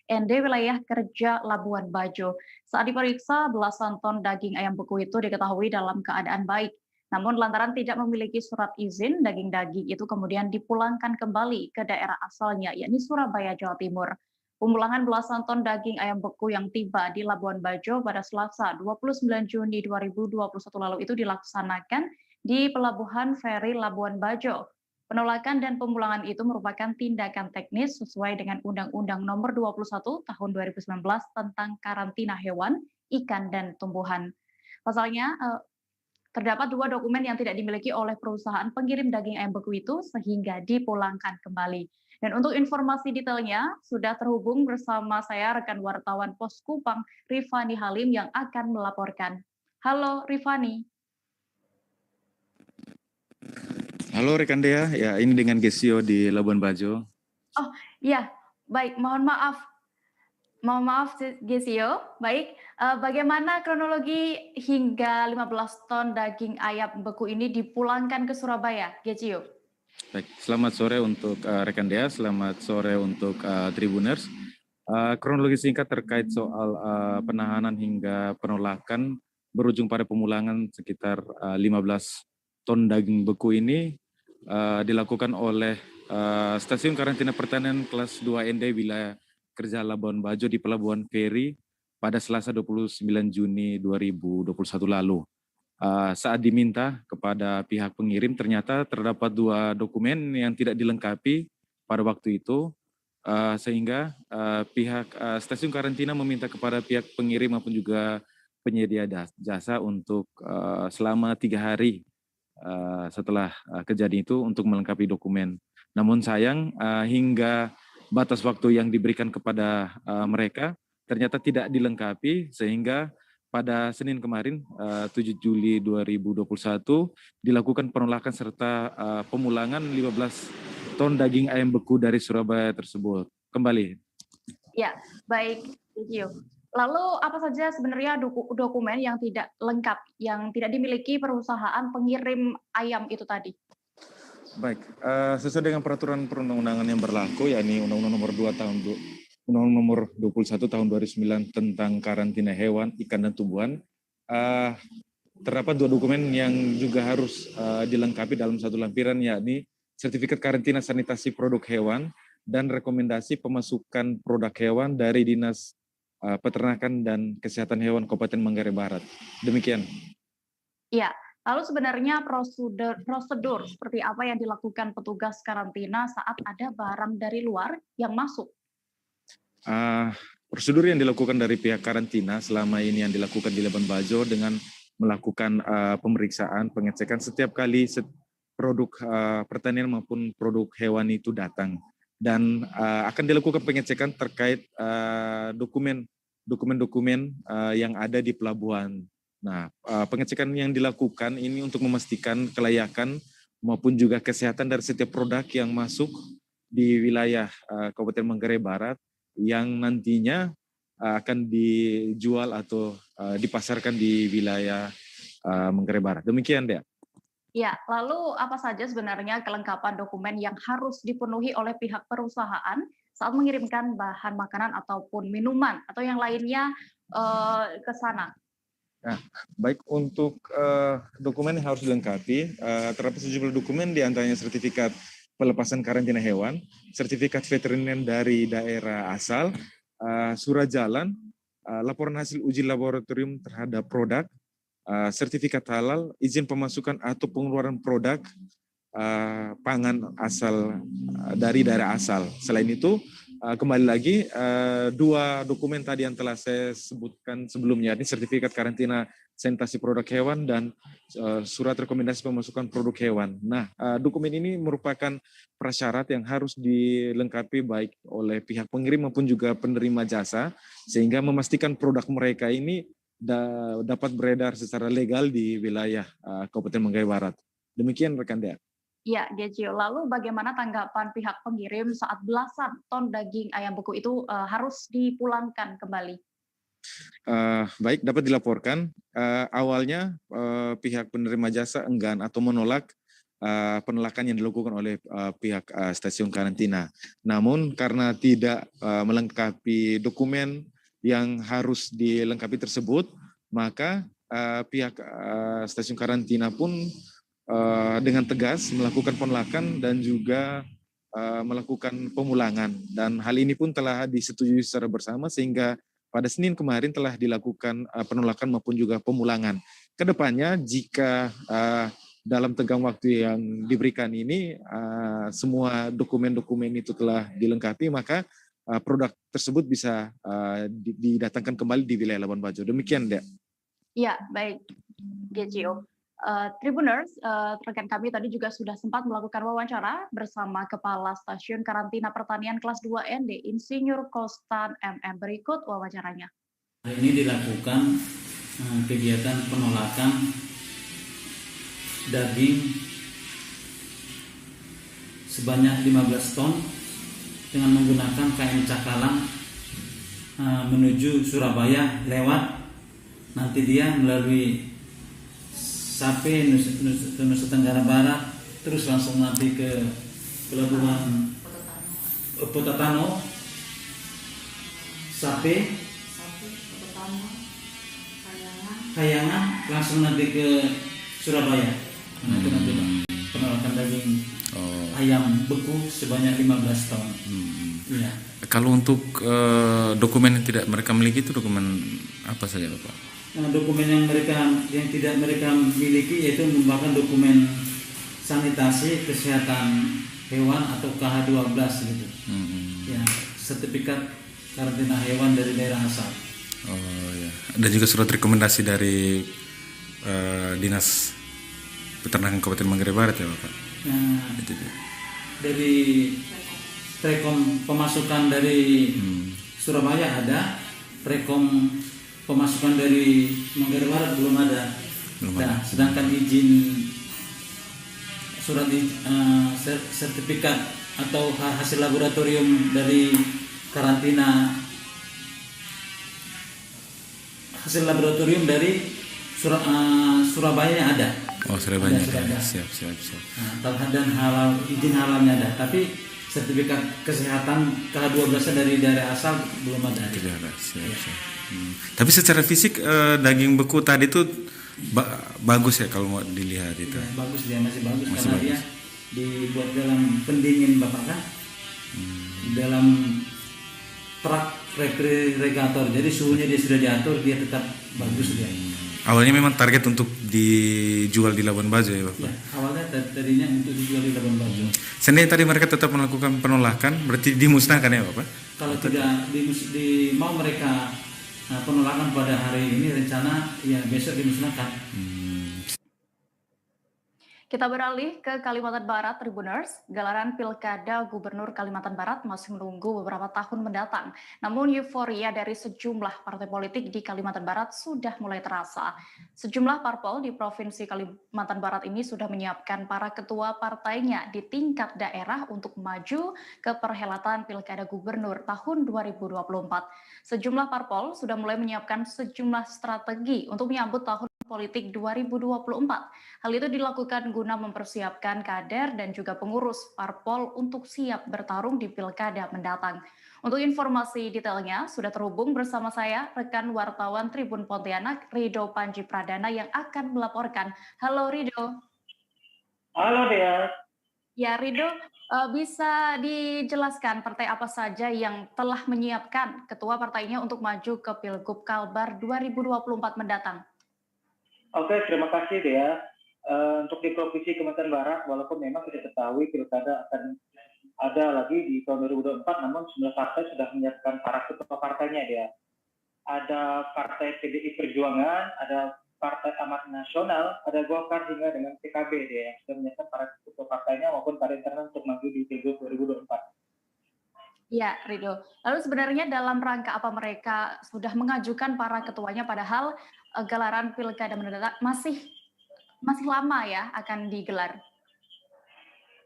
ND wilayah kerja Labuan Bajo. Saat diperiksa, belasan ton daging ayam beku itu diketahui dalam keadaan baik. Namun lantaran tidak memiliki surat izin, daging-daging itu kemudian dipulangkan kembali ke daerah asalnya, yakni Surabaya, Jawa Timur. Pemulangan belasan ton daging ayam beku yang tiba di Labuan Bajo pada Selasa 29 Juni 2021 lalu itu dilaksanakan di Pelabuhan Feri Labuan Bajo. Penolakan dan pemulangan itu merupakan tindakan teknis sesuai dengan Undang-Undang Nomor 21 Tahun 2019 tentang karantina hewan, ikan, dan tumbuhan. Pasalnya, terdapat 2 dokumen yang tidak dimiliki oleh perusahaan pengirim daging ayam beku itu sehingga dipulangkan kembali. Dan untuk informasi detailnya, sudah terhubung bersama saya rekan wartawan Pos Kupang, Rifani Halim yang akan melaporkan. Halo Rifani. Halo rekan Dea, ya ini dengan Gesio di Labuan Bajo. Oh iya, baik, mohon maaf. Mohon maaf Gesio, baik. Bagaimana kronologi hingga 15 ton daging ayam beku ini dipulangkan ke Surabaya, Gesio? Baik, selamat sore untuk rekan Dea, selamat sore untuk Tribuners. Kronologi singkat terkait soal penahanan hingga penolakan berujung pada pemulangan sekitar 15 ton daging beku ini dilakukan oleh Stasiun Karantina Pertanian kelas 2 ND wilayah kerja Labuan Bajo di Pelabuhan Feri pada Selasa 29 Juni 2021 lalu. Saat diminta kepada pihak pengirim, ternyata terdapat 2 dokumen yang tidak dilengkapi pada waktu itu, sehingga pihak Stasiun Karantina meminta kepada pihak pengirim maupun juga penyedia jasa untuk selama 3 hari setelah kejadian itu untuk melengkapi dokumen. Namun sayang hingga batas waktu yang diberikan kepada mereka ternyata tidak dilengkapi, sehingga pada Senin kemarin 7 Juli 2021 dilakukan penolakan serta pemulangan 15 ton daging ayam beku dari Surabaya tersebut. Kembali. Ya, baik, thank you. Lalu apa saja sebenarnya dokumen yang tidak lengkap, yang tidak dimiliki perusahaan pengirim ayam itu tadi? Baik, sesuai dengan peraturan perundang-undangan yang berlaku, yakni Undang-Undang Nomor 2 tahun Undang-Undang Nomor 21 tahun 2009 tentang karantina hewan, ikan, dan tumbuhan, terdapat 2 dokumen yang juga harus dilengkapi dalam satu lampiran, yakni sertifikat karantina sanitasi produk hewan dan rekomendasi pemasukan produk hewan dari Dinas Peternakan dan Kesehatan Hewan Kabupaten Manggarai Barat. Demikian. Ya, lalu sebenarnya prosedur seperti apa yang dilakukan petugas karantina saat ada barang dari luar yang masuk? Prosedur yang dilakukan dari pihak karantina selama ini yang dilakukan di Labuan Bajo dengan melakukan pemeriksaan, pengecekan setiap kali produk pertanian maupun produk hewan itu datang. Dan akan dilakukan pengecekan terkait dokumen dokumen-dokumen yang ada di pelabuhan. Nah, pengecekan yang dilakukan ini untuk memastikan kelayakan maupun juga kesehatan dari setiap produk yang masuk di wilayah Kabupaten Manggarai Barat yang nantinya akan dijual atau dipasarkan di wilayah Manggarai Barat. Demikian, Dea. Ya, lalu apa saja sebenarnya kelengkapan dokumen yang harus dipenuhi oleh pihak perusahaan saat mengirimkan bahan makanan ataupun minuman atau yang lainnya ke sana? Nah, baik untuk dokumen yang harus dilengkapi, terdapat sejumlah dokumen di antaranya sertifikat pelepasan karantina hewan, sertifikat veteriner dari daerah asal, surat jalan, laporan hasil uji laboratorium terhadap produk, sertifikat halal, izin pemasukan atau pengeluaran produk pangan asal dari daerah asal. Selain itu, kembali lagi 2 dokumen tadi yang telah saya sebutkan sebelumnya, ini sertifikat karantina sanitasi produk hewan dan surat rekomendasi pemasukan produk hewan. Nah, dokumen ini merupakan prasyarat yang harus dilengkapi baik oleh pihak pengirim maupun juga penerima jasa, sehingga memastikan produk mereka ini dapat beredar secara legal di wilayah Kabupaten Manggarai Barat. Demikian rekan Dea. Ya, Decio. Lalu bagaimana tanggapan pihak pengirim saat belasan ton daging ayam beku itu harus dipulangkan kembali? Baik, dapat dilaporkan. Awalnya pihak penerima jasa enggan atau menolak penolakan yang dilakukan oleh pihak stasiun karantina. Namun karena tidak melengkapi dokumen yang harus dilengkapi tersebut, maka pihak stasiun karantina pun dengan tegas melakukan penolakan dan juga melakukan pemulangan. Dan hal ini pun telah disetujui secara bersama sehingga pada Senin kemarin telah dilakukan penolakan maupun juga pemulangan. Kedepannya jika dalam tenggang waktu yang diberikan ini semua dokumen-dokumen itu telah dilengkapi, maka produk tersebut bisa didatangkan kembali di wilayah Labuan Bajo. Demikian, Dea. Ya, baik, DCO. Tribuners, rekan kami tadi juga sudah sempat melakukan wawancara bersama Kepala Stasiun Karantina Pertanian Kelas 2 ND, Insinyur Kostan MM. Berikut wawancaranya. Hari ini dilakukan kegiatan penolakan daging sebanyak 15 ton dengan menggunakan KM Cakalang menuju Surabaya lewat nanti dia melalui Sape, Nusa Tenggara Barat, terus langsung nanti ke pelabuhan Potatano, Sape, Kayangan, langsung nanti ke Surabaya. Nah, itu nanti penolakan daging ayam beku sebanyak 15 ton. Ya. Kalau untuk dokumen yang tidak mereka miliki itu dokumen apa saja, Bapak? Nah, dokumen yang tidak mereka miliki yaitu merupakan dokumen sanitasi kesehatan hewan atau KH12 gitu. Ya, sertifikat karantina hewan dari daerah asal. Oh ya. Dan juga surat rekomendasi dari Dinas Peternakan Kabupaten Manggarai Barat ya, Bapak. Nah, dari Rekom pemasukan dari Surabaya ada, Rekom pemasukan dari Manggarai Barat belum ada. Nah, sedangkan izin surat sertifikat atau hasil laboratorium dari karantina hasil laboratorium dari Surabaya ada. Oh, Surabaya ada. Siap. Nah, dan halal, izin halalnya ada, tapi sertifikat kesehatan KH12 dari daerah asal belum ada. Tidak ada. Siap. Tapi secara fisik daging beku tadi itu bagus ya kalau mau dilihat itu. Ya, bagus, dia masih bagus karena dia dibuat dalam pendingin Bapak kan. Dalam truk refrigerator. Jadi suhunya dia sudah diatur, dia tetap bagus dia. Awalnya memang target untuk dijual di Labuan Bajo ya, Bapak? Ya, awalnya tadinya untuk dijual di Labuan Bajo. Seandainya tadi mereka tetap melakukan penolakan, berarti dimusnahkan ya, Bapak? Kalau tidak mau mereka penolakan pada hari ini, rencana ya besok dimusnahkan. Kita beralih ke Kalimantan Barat, Tribuners. Gelaran Pilkada Gubernur Kalimantan Barat masih menunggu beberapa tahun mendatang. Namun euforia dari sejumlah partai politik di Kalimantan Barat sudah mulai terasa. Sejumlah parpol di Provinsi Kalimantan Barat ini sudah menyiapkan para ketua partainya di tingkat daerah untuk maju ke perhelatan Pilkada Gubernur tahun 2024. Sejumlah parpol sudah mulai menyiapkan sejumlah strategi untuk menyambut tahun politik 2024. Hal itu dilakukan guna mempersiapkan kader dan juga pengurus parpol untuk siap bertarung di pilkada mendatang. Untuk informasi detailnya, sudah terhubung bersama saya rekan wartawan Tribun Pontianak, Rido Panji Pradana yang akan melaporkan. Halo Rido. Halo Dea. Ya Rido, bisa dijelaskan partai apa saja yang telah menyiapkan ketua partainya untuk maju ke Pilgub Kalbar 2024 mendatang? Oke, terima kasih Dea. Untuk di Provinsi Kalimantan Barat, walaupun memang kita ketahui pilkada akan ada lagi di tahun 2024, namun semua partai sudah menyiapkan para ketua partainya Dea. Ada Partai PDI Perjuangan, ada Partai Amanat Nasional, ada Golkar hingga dengan PKB Dea yang sudah menyiapkan para ketua partainya maupun para internal untuk maju di Pilgub 2024. Ya, Rido. Lalu sebenarnya dalam rangka apa mereka sudah mengajukan para ketuanya padahal gelaran pilkada mendatang masih lama ya akan digelar?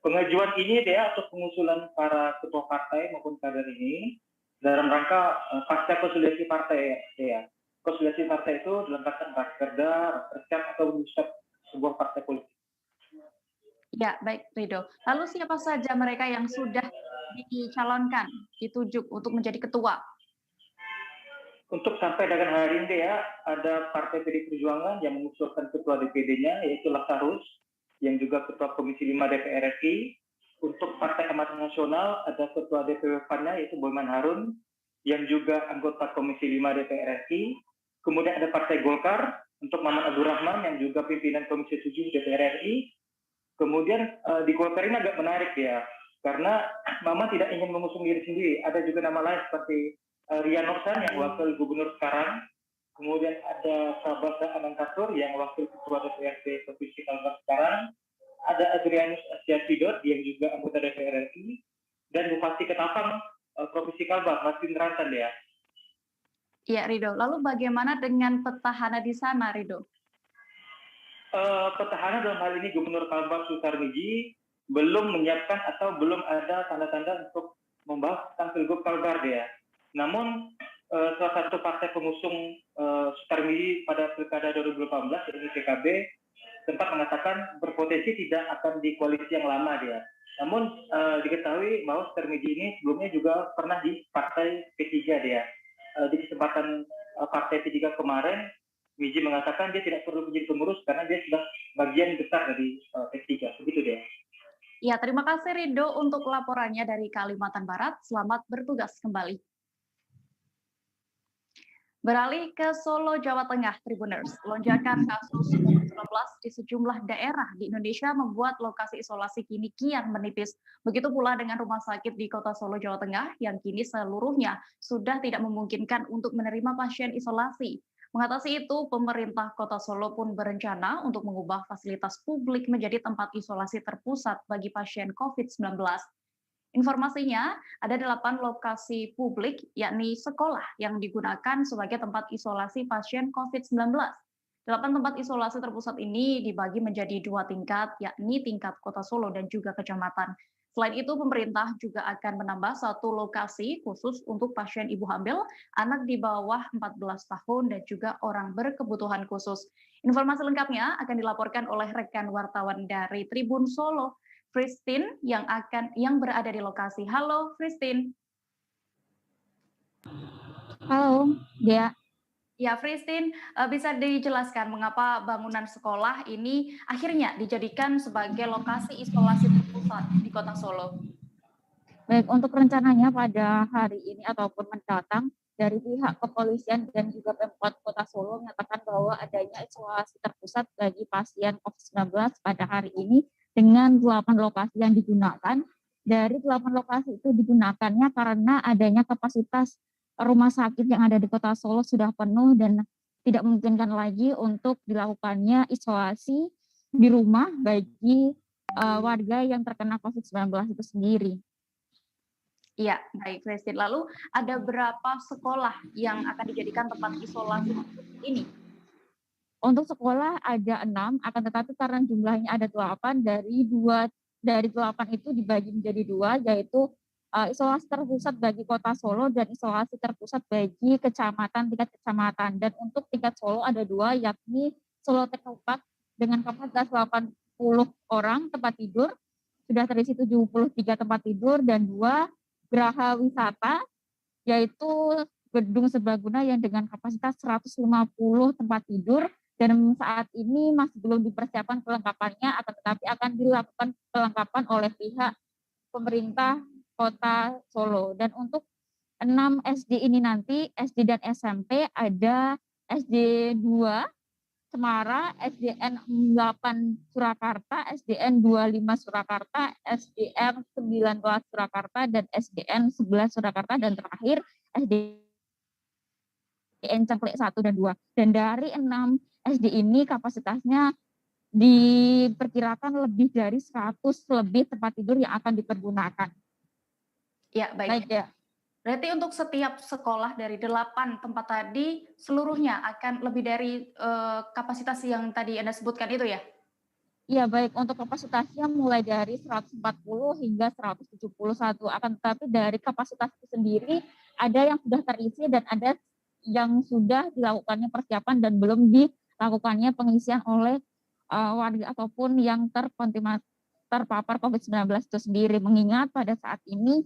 Pengajuan ini Dea atau pengusulan para ketua partai maupun kader ini dalam rangka pasca konsolidasi partai Dea. Konsolidasi partai itu dalam rangka Rakerda, Rakercap atau Musab sebuah partai politik. Ya, baik Rido. Lalu siapa saja mereka yang sudah dicalonkan, ditunjuk untuk menjadi ketua? Untuk sampai dengan hari ini ya, ada Partai PDI Perjuangan yang mengusulkan ketua DPD-nya, yaitu Lazarus, yang juga ketua Komisi 5 DPR RI. Untuk Partai Amanat Nasional, ada ketua DPW PAN-nya, yaitu Boyman Harun, yang juga anggota Komisi 5 DPR RI. Kemudian ada Partai Golkar, untuk Maman Abdurrahman, yang juga pimpinan Komisi 7 DPR RI. Kemudian di Golkar ini agak menarik ya, karena Maman tidak ingin mengusung diri sendiri. Ada juga nama lain seperti Rian Nursan yang wakil gubernur sekarang, kemudian ada Sabasa Anantatur yang wakil ketua DPRD Provinsi Kalbar sekarang, ada Adrianus Asiasidor yang juga anggota DPR RI, dan Bupati Ketapang Provinsi Kalbar, Martin Rantan ya. Ya Rido, lalu bagaimana dengan petahana di sana Rido? Petahana dalam hal ini Gubernur Kalbar Sutarmiji belum menyiapkan atau belum ada tanda-tanda untuk membahas tentang Pilgub Kalbar ya. Namun salah satu partai pengusung Sutarmiji pada Pilkada 2018 yaitu PKB sempat mengatakan berpotensi tidak akan di koalisi yang lama dia. Namun diketahui bahwa Sutarmiji ini sebelumnya juga pernah di Partai P3 dia. Di kesempatan Partai P3 kemarin, Miji mengatakan dia tidak perlu menjadi pengurus karena dia sudah bagian besar dari P3. Begitu dia. Ya, terima kasih Rido untuk laporannya dari Kalimantan Barat. Selamat bertugas kembali. Beralih ke Solo, Jawa Tengah, Tribuners. Lonjakan kasus COVID-19 di sejumlah daerah di Indonesia membuat lokasi isolasi kini kian menipis. Begitu pula dengan rumah sakit di Kota Solo, Jawa Tengah yang kini seluruhnya sudah tidak memungkinkan untuk menerima pasien isolasi. Mengatasi itu, pemerintah Kota Solo pun berencana untuk mengubah fasilitas publik menjadi tempat isolasi terpusat bagi pasien COVID-19. Informasinya, ada 8 lokasi publik, yakni sekolah yang digunakan sebagai tempat isolasi pasien COVID-19. 8 tempat isolasi terpusat ini dibagi menjadi 2 tingkat, yakni tingkat Kota Solo dan juga kecamatan. Selain itu, pemerintah juga akan menambah 1 lokasi khusus untuk pasien ibu hamil, anak di bawah 14 tahun, dan juga orang berkebutuhan khusus. Informasi lengkapnya akan dilaporkan oleh rekan wartawan dari Tribun Solo, Christine yang berada di lokasi. Halo, Christine. Halo, Dea. Ya, Christine, bisa dijelaskan mengapa bangunan sekolah ini akhirnya dijadikan sebagai lokasi isolasi terpusat di Kota Solo? Baik, untuk rencananya pada hari ini ataupun mendatang, dari pihak kepolisian dan juga Pemkot Kota Solo menyatakan bahwa adanya isolasi terpusat bagi pasien COVID-19 pada hari ini dengan 8 lokasi yang digunakan. Dari 8 lokasi itu digunakannya karena adanya kapasitas rumah sakit yang ada di Kota Solo sudah penuh dan tidak memungkinkan lagi untuk dilakukannya isolasi di rumah bagi warga yang terkena COVID-19 itu sendiri. Iya, baik Christine. Lalu ada berapa sekolah yang akan dijadikan tempat isolasi ini? Untuk sekolah ada 6, akan tetapi karena jumlahnya ada 8, dari 8 itu dibagi menjadi 2, yaitu isolasi terpusat bagi Kota Solo dan isolasi terpusat bagi tingkat kecamatan. Dan untuk tingkat Solo ada 2, yakni Solo Teknopark dengan kapasitas 80 orang tempat tidur, sudah terisi 73 tempat tidur, dan 2 Geraha Wisata, yaitu gedung serbaguna yang dengan kapasitas 150 tempat tidur, dan saat ini masih belum dipersiapkan kelengkapannya, akan tetapi akan dilakukan kelengkapan oleh pihak pemerintah Kota Solo. Dan untuk 6 SD ini nanti, SD dan SMP ada SD 2 Semara, SDN 8 Surakarta, SDN 25 Surakarta, SDN 19 Surakarta, dan SDN 11 Surakarta, dan terakhir SDN Cengklik 1 dan 2. Dan dari 6 SD ini kapasitasnya diperkirakan lebih dari 100 lebih tempat tidur yang akan dipergunakan. Ya, baik. Ya. Berarti untuk setiap sekolah dari 8 tempat tadi, seluruhnya akan lebih dari kapasitas yang tadi Anda sebutkan itu ya? Iya, baik. Untuk kapasitasnya mulai dari 140 hingga 171. Akan tetapi dari kapasitas itu sendiri, ada yang sudah terisi dan ada yang sudah dilakukannya persiapan dan belum dilakukannya pengisian oleh warga ataupun yang terpapar COVID-19 itu sendiri. Mengingat pada saat ini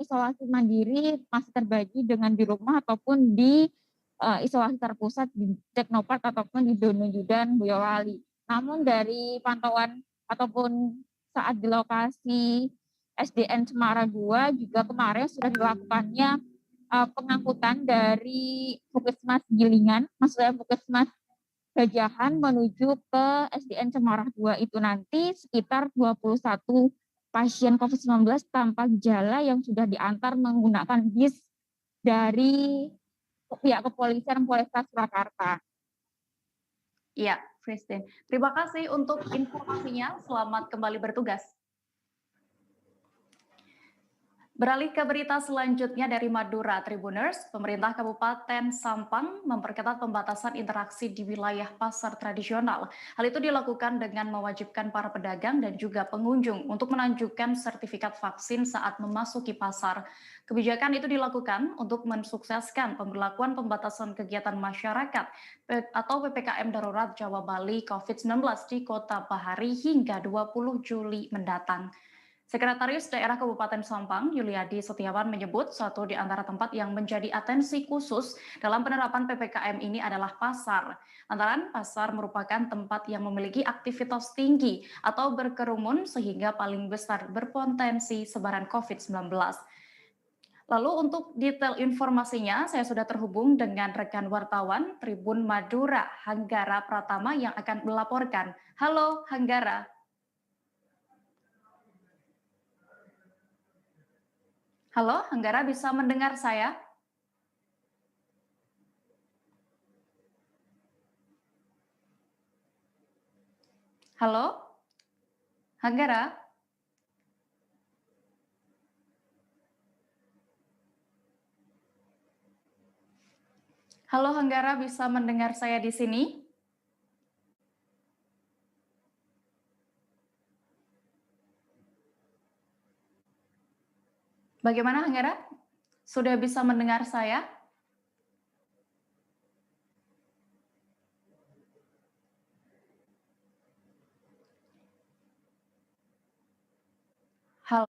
isolasi mandiri masih terbagi dengan di rumah ataupun di isolasi terpusat di Teknopark ataupun di Donohudan, Boyolali. Namun dari pantauan ataupun saat di lokasi SDN Cemara 2 juga kemarin sudah dilakukannya pengangkutan dari Puskesmas Gilingan, maksudnya Puskesmas Gajahan menuju ke SDN Cemara 2 itu nanti sekitar 21 pasien COVID-19 tanpa gejala yang sudah diantar menggunakan bis dari pihak kepolisian Polresta Surakarta. Iya, Christine. Terima kasih untuk informasinya. Selamat kembali bertugas. Beralih ke berita selanjutnya dari Madura Tribuners, pemerintah Kabupaten Sampang memperketat pembatasan interaksi di wilayah pasar tradisional. Hal itu dilakukan dengan mewajibkan para pedagang dan juga pengunjung untuk menunjukkan sertifikat vaksin saat memasuki pasar. Kebijakan itu dilakukan untuk mensukseskan pemberlakuan pembatasan kegiatan masyarakat atau PPKM Darurat Jawa Bali COVID-19 di Kota Bahari hingga 20 Juli mendatang. Sekretaris Daerah Kabupaten Sampang, Yuliadi Setiawan menyebut satu di antara tempat yang menjadi atensi khusus dalam penerapan PPKM ini adalah pasar. Lantaran pasar merupakan tempat yang memiliki aktivitas tinggi atau berkerumun sehingga paling besar berpotensi sebaran COVID-19. Lalu untuk detail informasinya, saya sudah terhubung dengan rekan wartawan Tribun Madura, Hanggara Pratama yang akan melaporkan. Halo Hanggara. Halo, Hanggara bisa mendengar saya? Halo, Hanggara? Halo, Hanggara bisa mendengar saya di sini? Bagaimana Hanggara? Sudah bisa mendengar saya? Halo.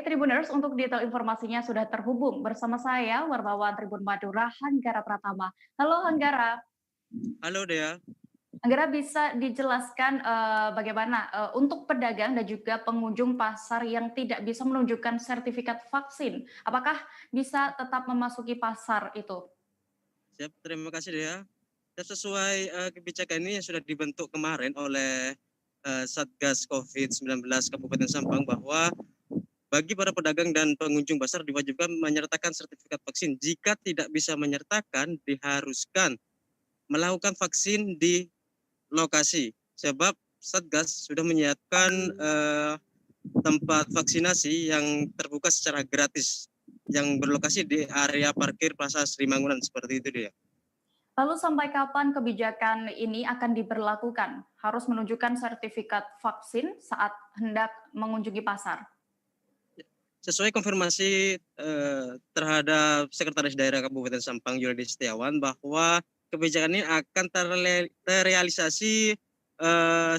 Tribuners, untuk detail informasinya sudah terhubung bersama saya, wartawan Tribun Madura, Hanggara Pratama. Halo Hanggara. Halo Dea. Hanggara, bisa dijelaskan bagaimana untuk pedagang dan juga pengunjung pasar yang tidak bisa menunjukkan sertifikat vaksin, apakah bisa tetap memasuki pasar itu? Siap, terima kasih Dea. Dan sesuai kebijakan ini yang sudah dibentuk kemarin oleh Satgas COVID-19 Kabupaten Sampang, bahwa bagi para pedagang dan pengunjung pasar diwajibkan menyertakan sertifikat vaksin. Jika tidak bisa menyertakan, diharuskan melakukan vaksin di lokasi. Sebab Satgas sudah menyiapkan tempat vaksinasi yang terbuka secara gratis, yang berlokasi di area parkir Plaza Sri Mangunan, seperti itu dia. Lalu sampai kapan kebijakan ini akan diberlakukan? Harus menunjukkan sertifikat vaksin saat hendak mengunjungi pasar? Sesuai konfirmasi terhadap Sekretaris Daerah Kabupaten Sampang Yuladi Setiawan, bahwa kebijakan ini akan terrealisasi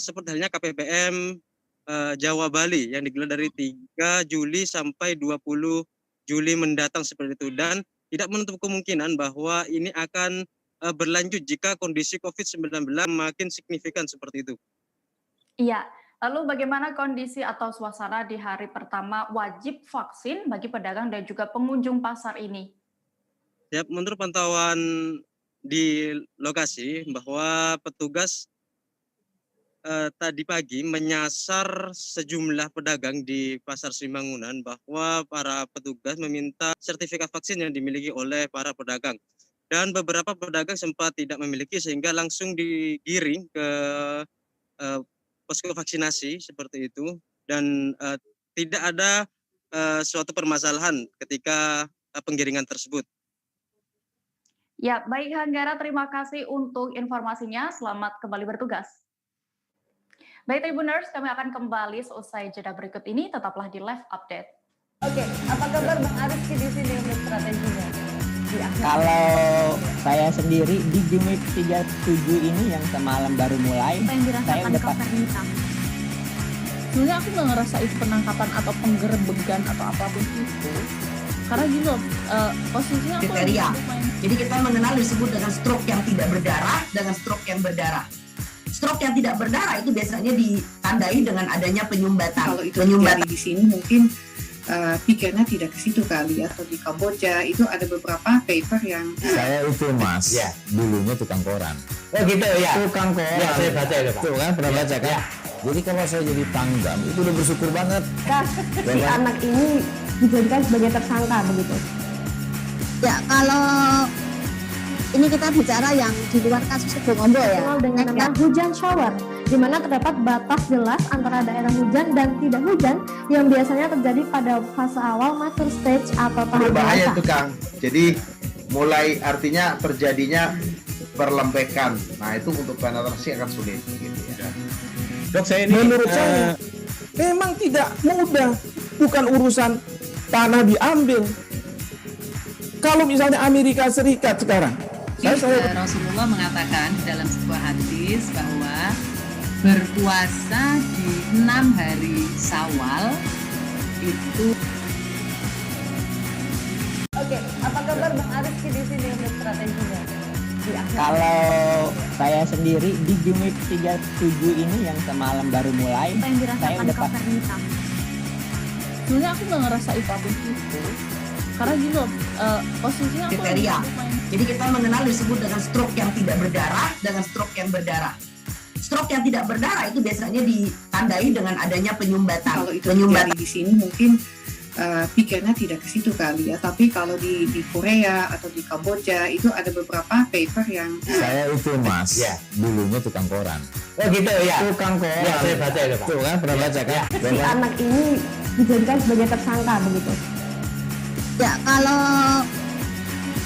seperti halnya KPPM Jawa Bali yang digelar dari 3 Juli sampai 20 Juli mendatang, seperti itu. Dan tidak menutup kemungkinan bahwa ini akan berlanjut jika kondisi COVID-19 makin signifikan, seperti itu. Iya. Lalu bagaimana kondisi atau suasana di hari pertama wajib vaksin bagi pedagang dan juga pengunjung pasar ini? Ya, menurut pantauan di lokasi, bahwa petugas tadi pagi menyasar sejumlah pedagang di Pasar Sri Mangunan, bahwa para petugas meminta sertifikat vaksin yang dimiliki oleh para pedagang. Dan beberapa pedagang sempat tidak memiliki, sehingga langsung digiring ke posko vaksinasi, seperti itu. Dan tidak ada suatu permasalahan ketika penggiringan tersebut. Ya, baik Hanggara, terima kasih untuk informasinya. Selamat kembali bertugas. Baik Tribuners, kami akan kembali seusai jeda berikut ini. Tetaplah di Live Update. Oke, apa kabar Bang Ariski di sini untuk strateginya? Kalau saya sendiri di Jumik 37 ini yang semalam baru mulai, saya udah sebenarnya aku nggak ngerasa itu penangkapan atau penggerebegan atau apapun itu, karena gini loh, posisinya aku kriteria. Jadi kita mengenal disebut dengan stroke yang tidak berdarah dengan stroke yang berdarah. Stroke yang tidak berdarah itu biasanya ditandai dengan adanya penyumbatan. Kalau itu terjadi di sini mungkin pikirnya tidak ke situ kali, atau di Kamboja itu ada beberapa paper yang saya itu mas ya dulunya tukang koran. Oh gitu ya, tukang koran ya, saya baca itu Pak. Tuh kan pernah baca kan ya. Jadi kalau saya jadi tanggam itu udah bersyukur banget. Si anak ini dijadikan sebagai tersangka begitu. Ya, kalau ini kita bicara yang di luar kasus Bongombo ya. Dengan nama hujan shower, di mana terdapat batas jelas antara daerah hujan dan tidak hujan yang biasanya terjadi pada fase awal mature stage atau tahap berbahaya dewasa. itu Kang. Jadi mulai artinya terjadinya perlembekan. Nah itu untuk penetrasi akan sulit. Gitu ya. Dok, saya ini menurut saya memang tidak mudah, bukan urusan tanah diambil. Kalau misalnya Amerika Serikat sekarang, Rasulullah mengatakan dalam sebuah hadis bahwa berpuasa di 6 hari Syawal itu. Oke, apa kabar Bang Ariski di sini untuk strateginya? Kalau saya sendiri di Jumik 37 ini yang semalam baru mulai, saya udah sebenarnya aku nggak ngerasa itu apapun itu, karena gini loh, posisinya aku kriteria. Jadi kita mengenal disebut dengan stroke yang tidak berdarah dengan stroke yang berdarah. Stroke yang tidak berdarah itu biasanya ditandai dengan adanya penyumbatan. Kalau itu terjadi di sini mungkin pikirnya tidak ke situ kali ya. Tapi kalau di Korea atau di Kamboja itu ada beberapa paper yang saya itu mas ya dulunya tukang koran. Oh gitu ya, tukang koran. Ya, saya baca itu Pak. Tuh kan pernah baca kan? Si anak ini dijadikan sebagai tersangka begitu. Ya, kalau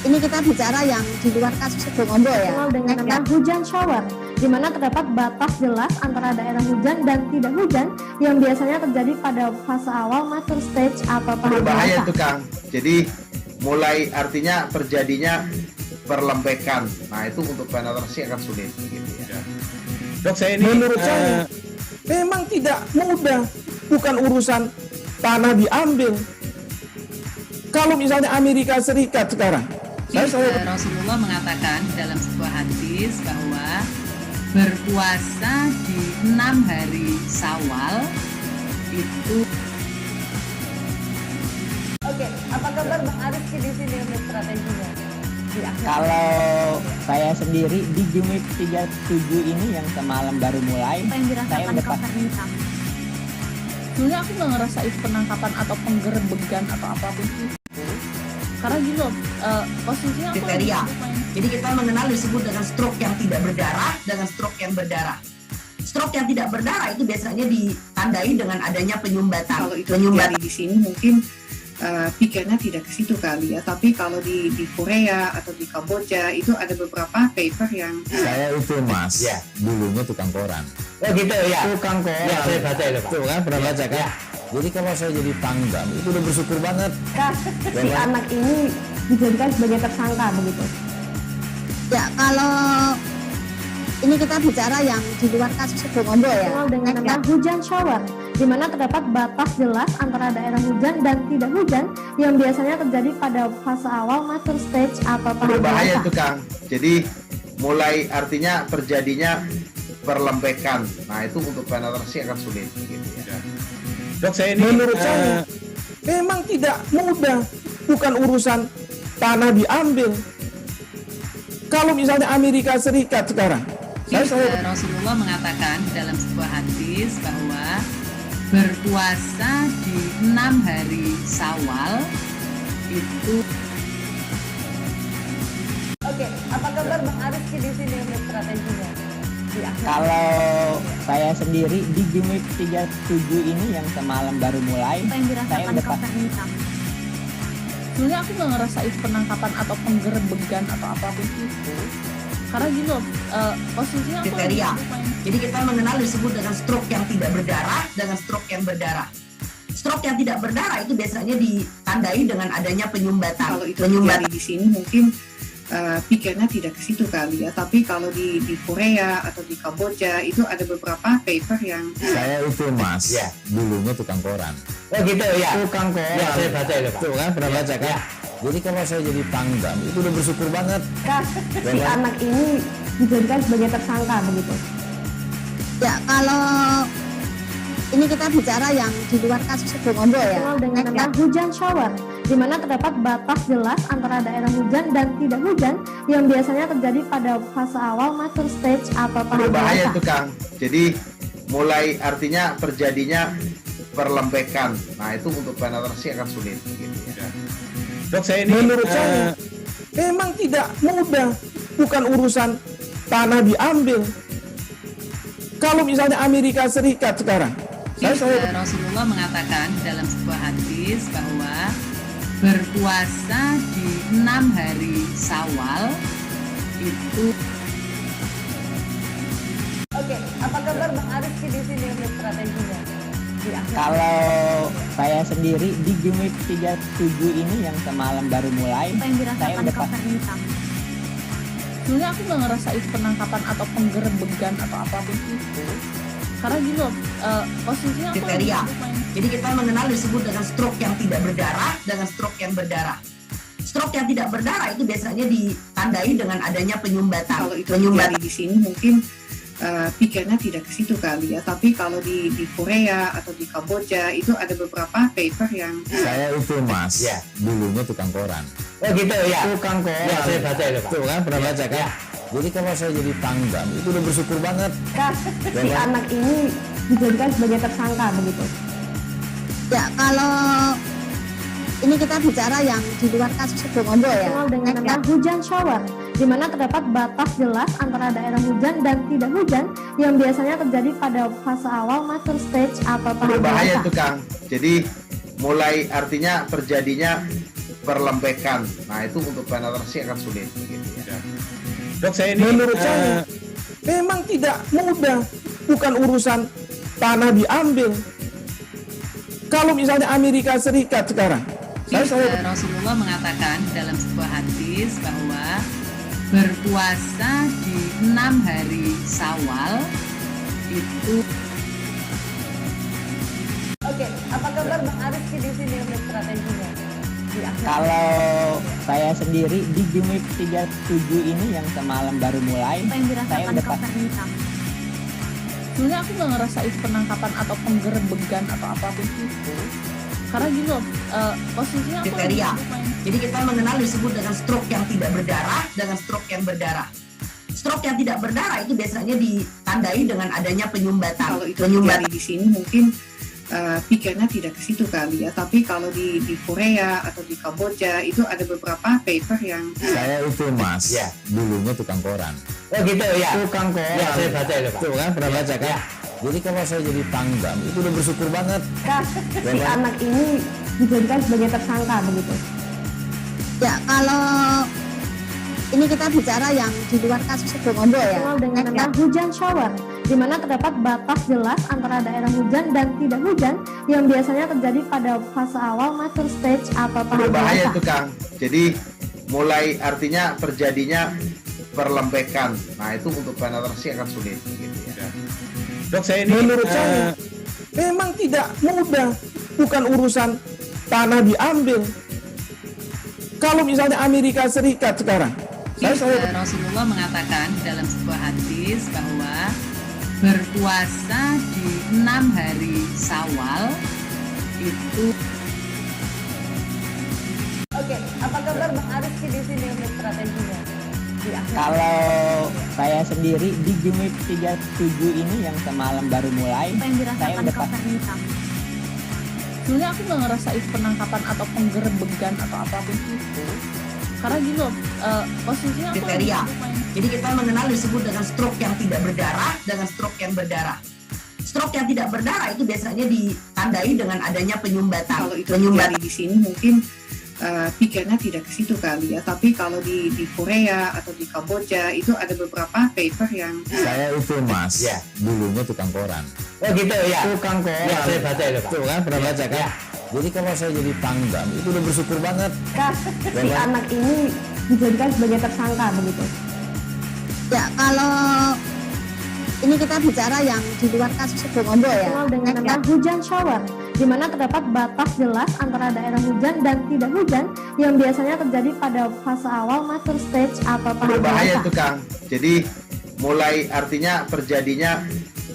ini kita bicara yang di luar kasus Bongombo ya. Dengan nama hujan shower, di mana terdapat batas jelas antara daerah hujan dan tidak hujan yang biasanya terjadi pada fase awal mature stage atau tahap berbahaya dewasa. itu Kang. Jadi mulai artinya terjadinya perlembekan. Nah itu untuk penetrasi akan sulit. Gitu ya. Dok, saya ini menurut saya memang tidak mudah, bukan urusan tanah diambil. Kalau misalnya Amerika Serikat sekarang, Rasulullah mengatakan dalam sebuah hadis bahwa berpuasa di 6 hari Syawal itu. Oke, apa kabar Bang Arif di sini untuk strateginya? Kalau saya sendiri di Jumip 37 ini yang semalam baru mulai, saya udah sebenarnya aku nggak ngerasa itu penangkapan atau penggerebegan atau apapun itu, karena gini loh, posisinya aku kriteria. Jadi kita mengenal disebut dengan stroke yang tidak berdarah dengan stroke yang berdarah. Stroke yang tidak berdarah itu biasanya ditandai dengan adanya penyumbatan. Kalau itu terjadi di sini mungkin pikirnya tidak ke situ kali ya, tapi kalau di Korea atau di Kamboja itu ada beberapa paper yang saya itu Mas, ya, dulunya tukang koran. Oh gitu ya. Tukang koran. Ya, saya baca itu Pak. Tuh kan pernah baca kan? Ya. Jadi kalau saya jadi pangdam itu udah bersyukur banget. Si anak ini dijadikan sebagai tersangka begitu. Ya, kalau ini kita bicara yang di luar kasus Sebongombo ya. Dengan nama hujan shower, di mana terdapat batas jelas antara daerah hujan dan tidak hujan yang biasanya terjadi pada fase awal mature stage atau tahap berbahaya basah. itu Kang. Jadi mulai artinya terjadinya perlembekan. Nah itu untuk penetrasi akan sulit. Gitu ya. Dok, menurut saya memang tidak mudah, bukan urusan tanah diambil. Kalau misalnya Amerika Serikat sekarang, Rasulullah mengatakan dalam sebuah hadis bahwa berpuasa di 6 hari Syawal itu. Oke, apa kabar Bang Arif di sini untuk strateginya? Kalau saya sendiri di Jumip 37 ini yang semalam baru mulai, saya udah sebenarnya aku nggak ngerasa itu penangkapan atau penggerebegan atau apapun itu, karena gini loh, posisinya aku kriteria. Jadi kita mengenal disebut dengan stroke yang tidak berdarah dengan stroke yang berdarah. Stroke yang tidak berdarah itu biasanya ditandai dengan adanya penyumbatan. Kalau itu terjadi di sini mungkin pikirnya tidak ke situ kali ya, tapi kalau di Korea atau di Kamboja itu ada beberapa paper yang saya itu Mas, ya, dulunya tukang koran. Oh gitu ya. Tukang koran. Ya, saya baca itu Pak. Tuh kan pernah baca kan? Ya. Jadi kalau saya jadi pangdam itu udah bersyukur banget. Si anak ini dijadikan sebagai tersangka begitu. Ya, kalau ini kita bicara yang di luar kasus Sebongombo ya. Dengan nama hujan shower, di mana terdapat batas jelas antara daerah hujan dan tidak hujan yang biasanya terjadi pada fase awal mature stage atau tahap berbahaya basah. itu Kang. Jadi mulai artinya terjadinya perlembekan. Nah itu untuk penetrasi akan sulit. Gitu ya. Dok, menurut saya memang tidak mudah, bukan urusan tanah diambil. Kalau misalnya Amerika Serikat sekarang, Rasulullah mengatakan dalam sebuah hadis bahwa berpuasa di 6 hari Syawal itu. Oke, apa kabar Bang Arif di sini untuk strateginya? Kalau saya sendiri di Jumip 37 ini yang semalam baru mulai, saya udah sebenarnya aku nggak ngerasa itu penangkapan atau penggerebegan atau apapun itu, karena gini loh, posisinya aku kriteria. Jadi kita mengenal disebut dengan stroke yang tidak berdarah dengan stroke yang berdarah. Stroke yang tidak berdarah itu biasanya ditandai dengan adanya penyumbatan. Kalau itu terjadi di sini mungkin pikirnya tidak ke situ kali ya, tapi kalau di Korea atau di Kamboja itu ada beberapa paper yang saya itu Mas, ya, dulunya tukang koran. Oh gitu ya. Tukang koran. Ya, saya baca itu Pak. Tuh kan pernah baca kan? Ya. Jadi kalau saya jadi pangdam itu udah bersyukur banget. Si anak ini dijadikan sebagai tersangka begitu. Ya, kalau ini kita bicara yang di luar kasus Sebongombo ya. Dengan nama hujan shower, di mana terdapat batas jelas antara daerah hujan dan tidak hujan yang biasanya terjadi pada fase awal mature stage atau tahap berbahaya basah. itu Kang. Jadi mulai artinya terjadinya perlembekan. Nah itu untuk penetrasi akan sulit. Gitu ya. Dok, menurut saya memang tidak mudah, bukan urusan tanah diambil. Kalau misalnya Amerika Serikat sekarang, Rasulullah mengatakan dalam sebuah hadis bahwa berpuasa di 6 hari Syawal itu. Oke, Oke, apa kabar Bang Arief di sini untuk strateginya? Kalau saya sendiri di Jumip 37 ini yang semalam baru mulai, Apa yang saya dirasakan udah Kapten Hitam? Sebenarnya aku nggak ngerasa itu penangkapan atau penggerebegan atau apapun itu. Karena gini loh, posisinya aku Kriteria. Jadi kita mengenal disebut dengan stroke yang tidak berdarah dengan stroke yang berdarah. Stroke yang tidak berdarah itu biasanya ditandai dengan adanya penyumbatan. Kalau itu terjadi di sini mungkin pikirnya tidak ke situ kali ya. Tapi kalau di Korea atau di Kamboja itu ada beberapa paper yang Saya itu Mas, dulunya tukang koran. Oh gitu ya. Tukang koran. Ya, saya baca itu, Pak. Tuh kan, pernah baca kan? Ya. Jadi kalau saya jadi pangdam, itu udah bersyukur banget. Si anak ini dijadikan sebagai tersangka begitu. Ya, kalau ini kita bicara yang di luar kasus Sebongombo ya. Dikenal dengan nama hujan shower, di mana terdapat batas jelas antara daerah hujan dan tidak hujan yang biasanya terjadi pada fase awal mature stage atau tahap Berbahaya dewasa. itu Kang. Jadi mulai artinya terjadinya perlembekan. Nah itu untuk penetrasi akan sulit. Gitu ya. Dok, saya ini menurut saya memang tidak mudah, bukan urusan tanah diambil. Kalau misalnya Amerika Serikat sekarang, Rasulullah mengatakan dalam sebuah hadis bahwa berpuasa di 6 hari Syawal itu. Oke, apa kabar Bang Arief di sini untuk strateginya? Kalau saya sendiri di Jumip 37 ini yang semalam baru mulai, Apa yang saya dirasakan udah Kapten Hitam? Sebenarnya aku nggak ngerasa itu penangkapan atau penggerebegan atau apapun itu. Karena gini loh, posisinya aku Kriteria. Jadi kita mengenal disebut dengan stroke yang tidak berdarah dengan stroke yang berdarah. Stroke yang tidak berdarah itu biasanya ditandai dengan adanya penyumbatan. kalau itu terjadi di sini mungkin pikirnya tidak ke situ kali ya. Tapi kalau di Korea atau di Kamboja itu ada beberapa paper yang Saya itu Mas, dulunya tukang koran. Oh gitu ya. Tukang koran. Ya, saya baca itu, Pak. Tuh kan, pernah baca kan? Ya. Jadi kalau saya jadi pangdam, itu udah bersyukur banget. Si anak ini dijadikan sebagai tersangka begitu. Ya, kalau ini kita bicara yang di luar kasus Sebongombo ya. Dikenal dengan nama hujan shower, di mana terdapat batas jelas antara daerah hujan dan tidak hujan yang biasanya terjadi pada fase awal mature stage atau tahap Berbahaya dewasa. itu Kang. Jadi mulai artinya terjadinya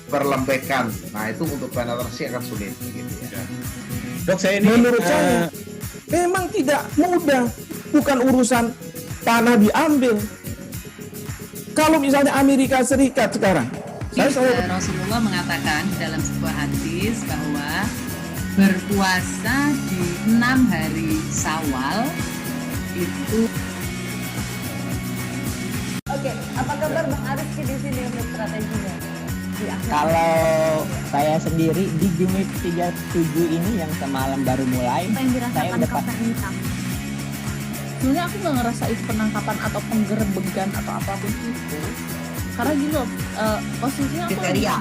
perlembekan. Nah itu untuk penetrasi akan sulit. Gitu ya. Dok, saya ini menurut saya memang tidak mudah, bukan urusan tanah diambil. Kalau misalnya Amerika Serikat sekarang, Rasulullah mengatakan dalam sebuah hadis bahwa berpuasa di 6 hari Syawal itu. Oke, apa kabar Bang Arief di sini untuk strateginya? Kalau saya sendiri di Jumip 37 ini yang semalam baru mulai, Apa yang saya dirasakan udah Kapten Hitam? Sebenarnya aku nggak ngerasa itu penangkapan atau penggerebegan atau apapun itu. Karena gini loh, posisinya aku Kriteria.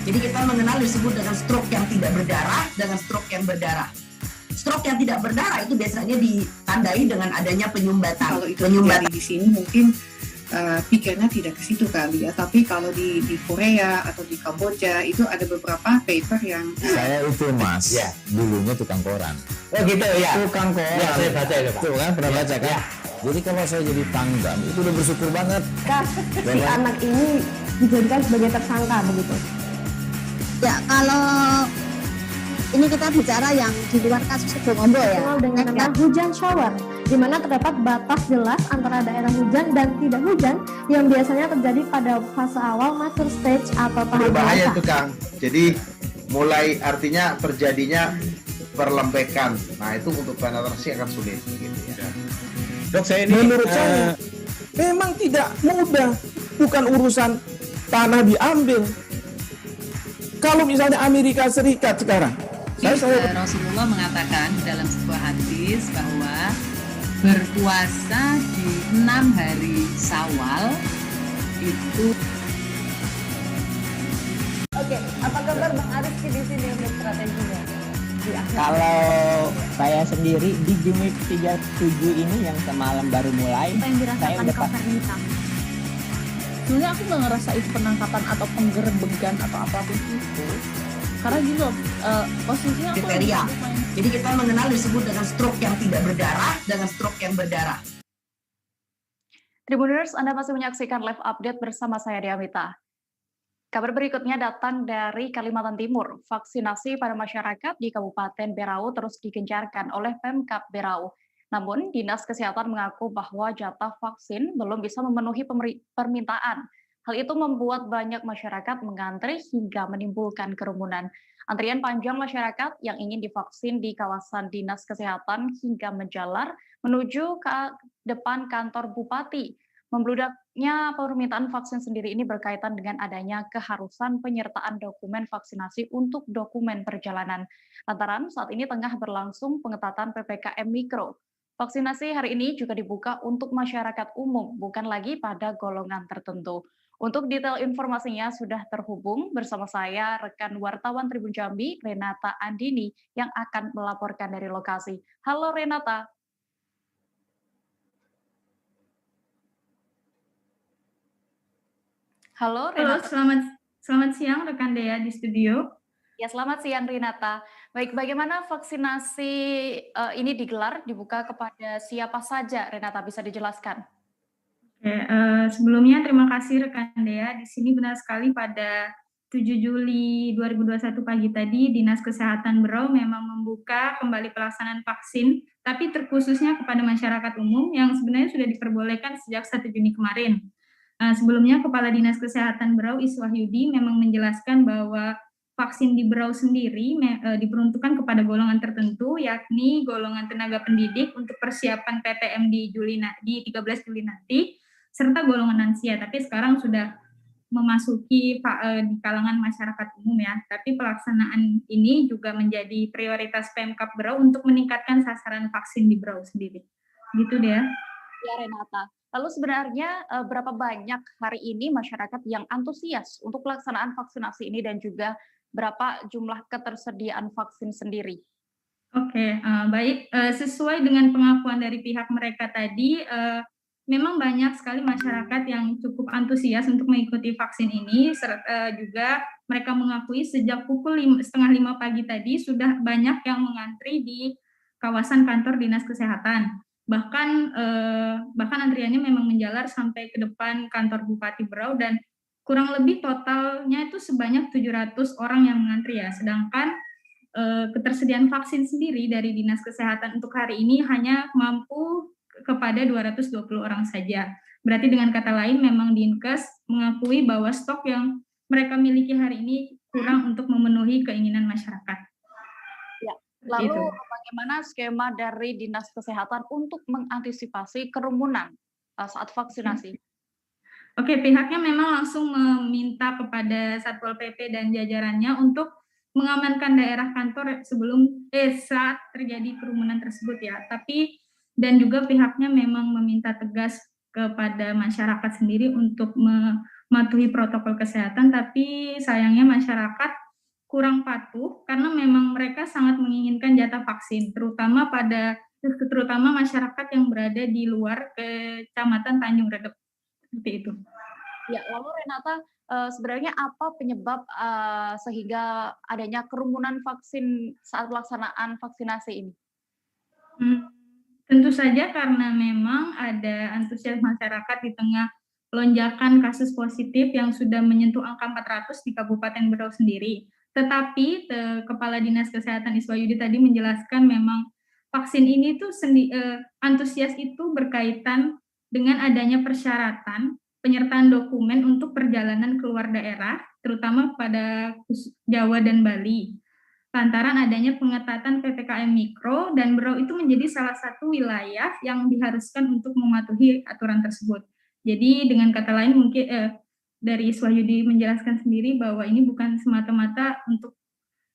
Jadi kita mengenal disebut dengan stroke yang tidak berdarah dengan stroke yang berdarah. Stroke yang tidak berdarah itu biasanya ditandai dengan adanya penyumbatan. kalau itu terjadi di sini mungkin pikirnya tidak ke situ kali ya. Tapi kalau di Korea atau di Kamboja itu ada beberapa paper yang Saya itu Mas, dulunya tukang koran. Oh gitu ya. Tukang koran. Ya, saya baca itu, Pak. Tuh kan, pernah baca kan? Jadi kalau saya jadi pangdam, itu udah bersyukur banget. Si anak ini dijadikan sebagai tersangka begitu. Ya, kalau ini kita bicara yang di luar kasus Sebongombo ya. Dikenal dengan nama hujan shower, di mana terdapat batas jelas antara daerah hujan dan tidak hujan yang biasanya terjadi pada fase awal mature stage atau tahap Berbahaya dewasa. itu Kang. Jadi mulai artinya terjadinya perlembekan. Nah itu untuk penetrasi akan sulit. Gitu ya. Dok, saya ini menurut saya memang tidak mudah, bukan urusan tanah diambil. Kalau misalnya Amerika Serikat sekarang, Rasulullah mengatakan dalam sebuah hadis bahwa berpuasa di 6 hari Syawal itu. Oke, apa kabar Bang Arief di sini untuk strateginya? Kalau saya sendiri di Jumip 37 ini yang semalam baru mulai, Apa yang saya dirasakan udah Kapten Hitam? Sebenarnya aku nggak ngerasa itu penangkapan atau penggerebegan atau apapun itu. Karena gini loh, posisinya aku kriteria. Jadi kita mengenal disebut dengan stroke yang tidak berdarah dengan stroke yang berdarah. Tribuners, Anda masih menyaksikan live update bersama saya Diamita. Kabar berikutnya datang dari Kalimantan Timur. Vaksinasi pada masyarakat di Kabupaten Berau terus digencarkan oleh Pemkab Berau. Namun, Dinas Kesehatan mengaku bahwa jatah vaksin belum bisa memenuhi permintaan. Hal itu membuat banyak masyarakat mengantri hingga menimbulkan kerumunan. Antrian panjang masyarakat yang ingin divaksin di kawasan Dinas Kesehatan hingga menjalar menuju ke depan kantor Bupati. Membludaknya permintaan vaksin sendiri ini berkaitan dengan adanya keharusan penyertaan dokumen vaksinasi untuk dokumen perjalanan. Lantaran saat ini tengah berlangsung pengetatan PPKM Mikro. Vaksinasi hari ini juga dibuka untuk masyarakat umum, bukan lagi pada golongan tertentu. Untuk detail informasinya sudah terhubung bersama saya rekan wartawan Tribun Jambi, Renata Andini, yang akan melaporkan dari lokasi. Halo Renata. Halo Renata. Selamat siang rekan Dea di studio. Ya, selamat siang Renata. Baik, bagaimana vaksinasi ini digelar, dibuka kepada siapa saja, Renata, bisa dijelaskan? Oke, sebelumnya terima kasih rekan Dea. Di sini benar sekali pada 7 Juli 2021 pagi tadi, Dinas Kesehatan Berau memang membuka kembali pelaksanaan vaksin, tapi terkhususnya kepada masyarakat umum yang sebenarnya sudah diperbolehkan sejak 1 Juni kemarin. Sebelumnya, Kepala Dinas Kesehatan Berau, Iswahyudi, memang menjelaskan bahwa vaksin di Berau sendiri diperuntukkan kepada golongan tertentu, yakni golongan tenaga pendidik untuk persiapan PTM di 13 Juli nanti, serta golongan lansia. Tapi sekarang sudah memasuki di kalangan masyarakat umum ya. Tapi pelaksanaan ini juga menjadi prioritas Pemkab Berau untuk meningkatkan sasaran vaksin di Berau sendiri. Gitu deh. Ya Renata. Lalu sebenarnya berapa banyak hari ini masyarakat yang antusias untuk pelaksanaan vaksinasi ini dan juga berapa jumlah ketersediaan vaksin sendiri? Oke, baik. Sesuai dengan pengakuan dari pihak mereka tadi, memang banyak sekali masyarakat yang cukup antusias untuk mengikuti vaksin ini. Serta juga mereka mengakui sejak pukul 4:30 pagi tadi sudah banyak yang mengantri di kawasan kantor Dinas Kesehatan. Bahkan antriannya memang menjalar sampai ke depan kantor Bupati Berau dan kurang lebih totalnya itu sebanyak 700 orang yang mengantri ya. Sedangkan ketersediaan vaksin sendiri dari Dinas Kesehatan untuk hari ini hanya mampu kepada 220 orang saja. Berarti dengan kata lain memang Dinkes mengakui bahwa stok yang mereka miliki hari ini kurang untuk memenuhi keinginan masyarakat. Ya. Lalu bagaimana skema dari Dinas Kesehatan untuk mengantisipasi kerumunan saat vaksinasi? Oke, pihaknya memang langsung meminta kepada Satpol PP dan jajarannya untuk mengamankan daerah kantor saat terjadi kerumunan tersebut ya. Tapi dan juga pihaknya memang meminta tegas kepada masyarakat sendiri untuk mematuhi protokol kesehatan, tapi sayangnya masyarakat kurang patuh karena memang mereka sangat menginginkan jatah vaksin, terutama masyarakat yang berada di luar Kecamatan Tanjung Redep. Seperti itu. Ya, lalu Renata, sebenarnya apa penyebab sehingga adanya kerumunan vaksin saat pelaksanaan vaksinasi ini? Tentu saja karena memang ada antusias masyarakat di tengah lonjakan kasus positif yang sudah menyentuh angka 400 di Kabupaten Berau sendiri. Tetapi Kepala Dinas Kesehatan Iswahyudi tadi menjelaskan memang vaksin ini tuh antusias itu berkaitan dengan adanya persyaratan penyertaan dokumen untuk perjalanan keluar daerah, terutama pada Jawa dan Bali. Lantaran adanya pengetatan PPKM Mikro dan Berau itu menjadi salah satu wilayah yang diharuskan untuk mematuhi aturan tersebut. Jadi dengan kata lain mungkin dari Iswahyudi menjelaskan sendiri bahwa ini bukan semata-mata untuk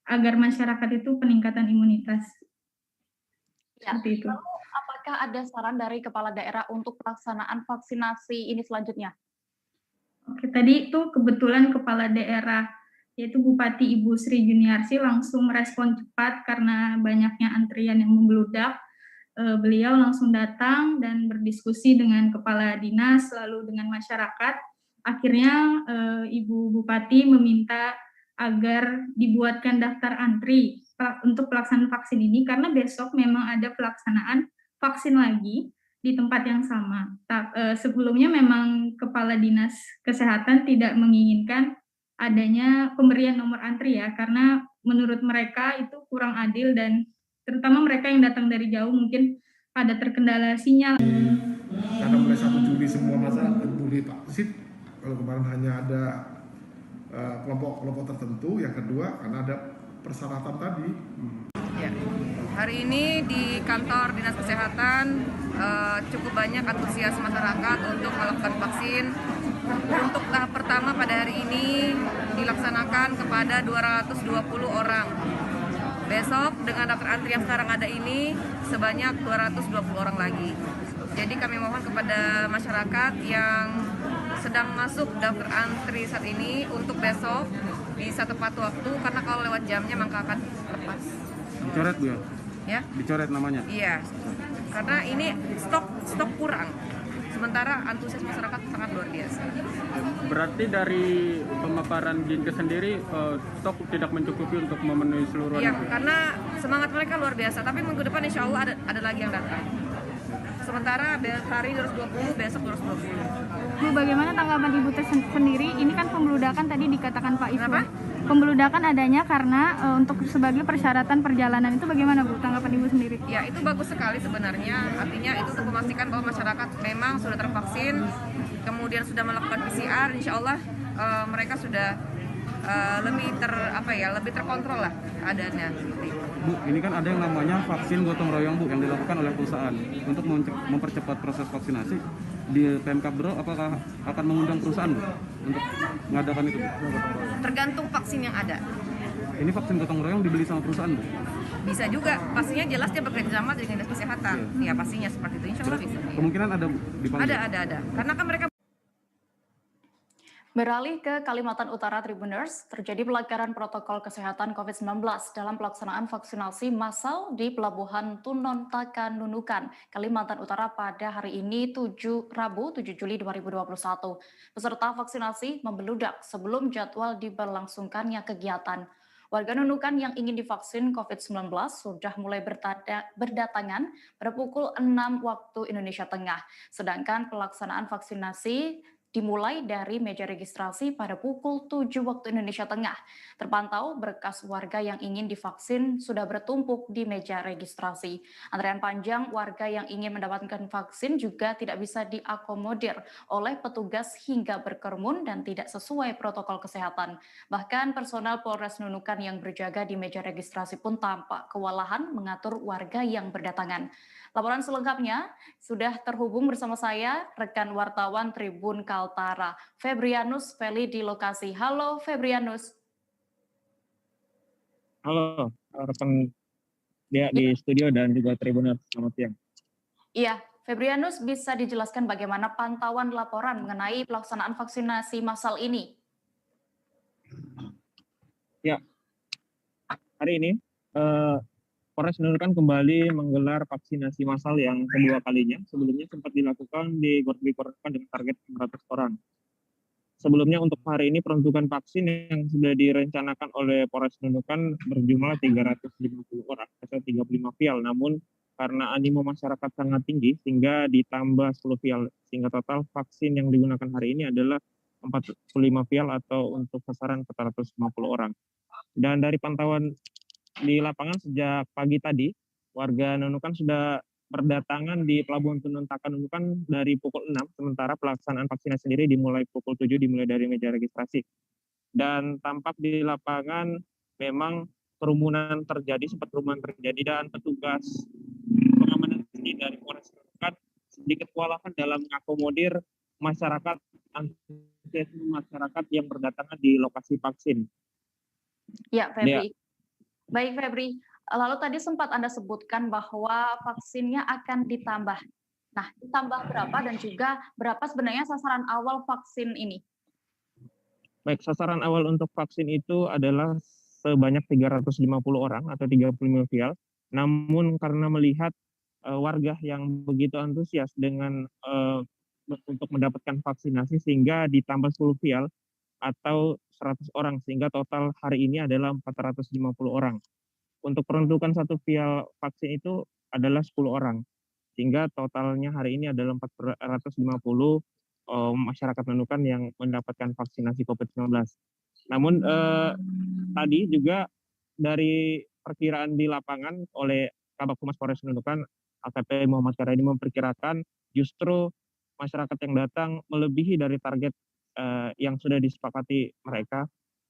agar masyarakat itu peningkatan imunitas. Ya, seperti itu. Lalu apakah ada saran dari kepala daerah untuk pelaksanaan vaksinasi ini selanjutnya? Oke, tadi itu kebetulan kepala daerah yaitu Bupati Ibu Sri Juniarsi langsung merespon cepat karena banyaknya antrian yang membludak. Beliau langsung datang dan berdiskusi dengan kepala dinas lalu dengan masyarakat. Akhirnya Ibu Bupati meminta agar dibuatkan daftar antri untuk pelaksanaan vaksin ini, karena besok memang ada pelaksanaan vaksin lagi di tempat yang sama. Sebelumnya memang Kepala Dinas Kesehatan tidak menginginkan adanya pemberian nomor antri ya, karena menurut mereka itu kurang adil dan terutama mereka yang datang dari jauh mungkin ada terkendala sinyal. Karena mulai 1 Juli semua masyarakat boleh vaksin, kalau kemarin hanya ada kelompok-kelompok tertentu. Yang kedua karena ada persyaratan tadi. Ya. Hari ini di kantor Dinas Kesehatan cukup banyak antusias masyarakat untuk melakukan vaksin. Untuk tahap pertama pada hari ini dilaksanakan kepada 220 orang. Besok dengan daftar antri yang sekarang ada ini sebanyak 220 orang lagi. Jadi kami mohon kepada masyarakat yang sedang masuk daftar antri saat ini untuk besok bisa tepat waktu, karena kalau lewat jamnya maka akan lepas. Dicoret Bu ya? Ya? Dicoret namanya? Iya, karena ini stok kurang. Sementara antusias masyarakat sangat luar biasa. Berarti dari pemaparan Dinkes sendiri stok tidak mencukupi untuk memenuhi seluruh. Iya, karena semangat mereka luar biasa. Tapi minggu depan insya Allah ada lagi yang datang. Sementara hari 220, besok 220. Bu, bagaimana tanggapan Ibu sendiri? Ini kan pembeludakan tadi dikatakan Pak Ibu. Pembeludakan adanya karena untuk sebagai persyaratan perjalanan, itu bagaimana Bu tanggapan Ibu sendiri? Ya, itu bagus sekali sebenarnya. Artinya itu untuk memastikan bahwa masyarakat memang sudah tervaksin, kemudian sudah melakukan PCR, insya Allah mereka sudah lebih terkontrol lah keadaannya. Bu, ini kan ada yang namanya vaksin gotong royong Bu yang dilakukan oleh perusahaan untuk mempercepat proses vaksinasi. Di Pemkab Bro apakah akan mengundang perusahaan Bu untuk mengadakan itu Bu? Tergantung vaksin yang ada. Ini vaksin gotong royong dibeli sama perusahaan Bu? Bisa juga, pastinya jelas dia bekerja sama dengan Dinas Kesehatan. Ya pastinya seperti itu, insya Allah bisa. Kemungkinan ada Bu dipanggil? Ada. Karena kan mereka. Beralih ke Kalimantan Utara Tribuners, terjadi pelanggaran protokol kesehatan COVID-19 dalam pelaksanaan vaksinasi massal di Pelabuhan Tunon Takan Nunukan, Kalimantan Utara pada hari ini Rabu 7 Juli 2021. Peserta vaksinasi membeludak sebelum jadwal diberlangsungkannya kegiatan. Warga Nunukan yang ingin divaksin COVID-19 sudah mulai berdatangan pada pukul 6 waktu Indonesia Tengah, sedangkan pelaksanaan vaksinasi dimulai dari meja registrasi pada pukul 7 waktu Indonesia Tengah. Terpantau berkas warga yang ingin divaksin sudah bertumpuk di meja registrasi. Antrean panjang warga yang ingin mendapatkan vaksin juga tidak bisa diakomodir oleh petugas hingga berkerumun dan tidak sesuai protokol kesehatan. Bahkan personel Polres Nunukan yang berjaga di meja registrasi pun tampak kewalahan mengatur warga yang berdatangan. Laporan selengkapnya sudah terhubung bersama saya, rekan wartawan Tribun Kaltara, Febrianus Feli di lokasi. Halo Febrianus. Halo, rekan dia di studio dan juga Tribuners, selamat siang. Iya, Febrianus bisa dijelaskan bagaimana pantauan laporan mengenai pelaksanaan vaksinasi massal ini? Ya, hari ini Polres Nunukan kembali menggelar vaksinasi massal yang kedua kalinya. Sebelumnya sempat dilakukan di Gor dengan target 500 orang. Sebelumnya untuk hari ini peruntukan vaksin yang sudah direncanakan oleh Polres Nunukan berjumlah 350 orang atau 35 vial. Namun karena animo masyarakat sangat tinggi sehingga ditambah 10 vial. Sehingga total vaksin yang digunakan hari ini adalah 45 vial atau untuk sasaran 450 orang. Dan dari pantauan di lapangan sejak pagi tadi, warga Nunukan sudah berdatangan di Pelabuhan Tunon Takan Nunukan dari pukul 6, sementara pelaksanaan vaksinasi sendiri dimulai pukul 7, dimulai dari meja registrasi. Dan tampak di lapangan memang sempat kerumunan terjadi dan petugas pengamanan sendiri dari Polres Nunukan sedikit kewalahan dalam mengakomodir masyarakat yang berdatangan di lokasi vaksin. Ya, Febri. Baik Febri, lalu tadi sempat Anda sebutkan bahwa vaksinnya akan ditambah. Nah, ditambah berapa dan juga berapa sebenarnya sasaran awal vaksin ini? Baik, sasaran awal untuk vaksin itu adalah sebanyak 350 orang atau 35 vial. Namun karena melihat warga yang begitu antusias dengan untuk mendapatkan vaksinasi sehingga ditambah 10 vial atau 100 orang, sehingga total hari ini adalah 450 orang. Untuk peruntukan satu vial vaksin itu adalah 10 orang, sehingga totalnya hari ini adalah 450 masyarakat Nunukan yang mendapatkan vaksinasi COVID-19. Namun tadi juga dari perkiraan di lapangan oleh Kabak Humas Polres Nunukan, AKP Muhammad Karyadi memperkirakan justru masyarakat yang datang melebihi dari target yang sudah disepakati mereka,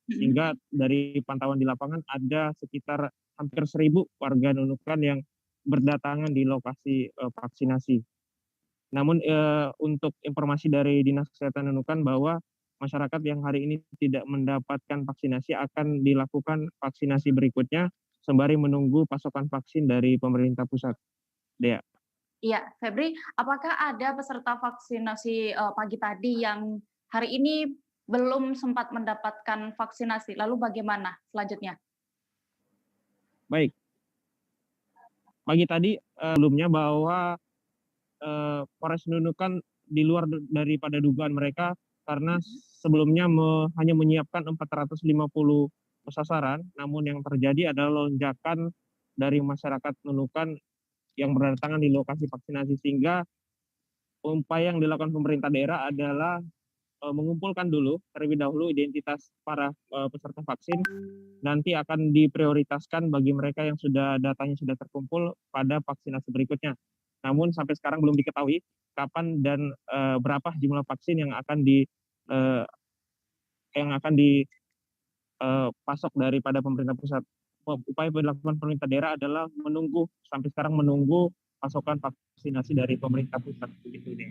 sehingga dari pantauan di lapangan ada sekitar hampir 1.000 warga Nunukan yang berdatangan di lokasi vaksinasi. Namun untuk informasi dari Dinas Kesehatan Nunukan bahwa masyarakat yang hari ini tidak mendapatkan vaksinasi akan dilakukan vaksinasi berikutnya sembari menunggu pasokan vaksin dari pemerintah pusat. Dea. Iya, Febri, apakah ada peserta vaksinasi pagi tadi yang hari ini belum sempat mendapatkan vaksinasi? Lalu bagaimana selanjutnya? Baik. Pagi tadi sebelumnya bahwa Polres Nunukan di luar daripada dugaan mereka, karena sebelumnya hanya menyiapkan 450 sasaran, namun yang terjadi adalah lonjakan dari masyarakat Nunukan yang berdatangan di lokasi vaksinasi, sehingga upaya yang dilakukan pemerintah daerah adalah mengumpulkan dulu terlebih dahulu identitas para peserta vaksin, nanti akan diprioritaskan bagi mereka yang datanya sudah terkumpul pada vaksinasi berikutnya. Namun sampai sekarang belum diketahui kapan dan berapa jumlah vaksin yang akan dipasok daripada pemerintah pusat. Upaya yang dilakukan pemerintah daerah adalah sampai sekarang menunggu pasokan vaksinasi dari pemerintah pusat. Begitu deh.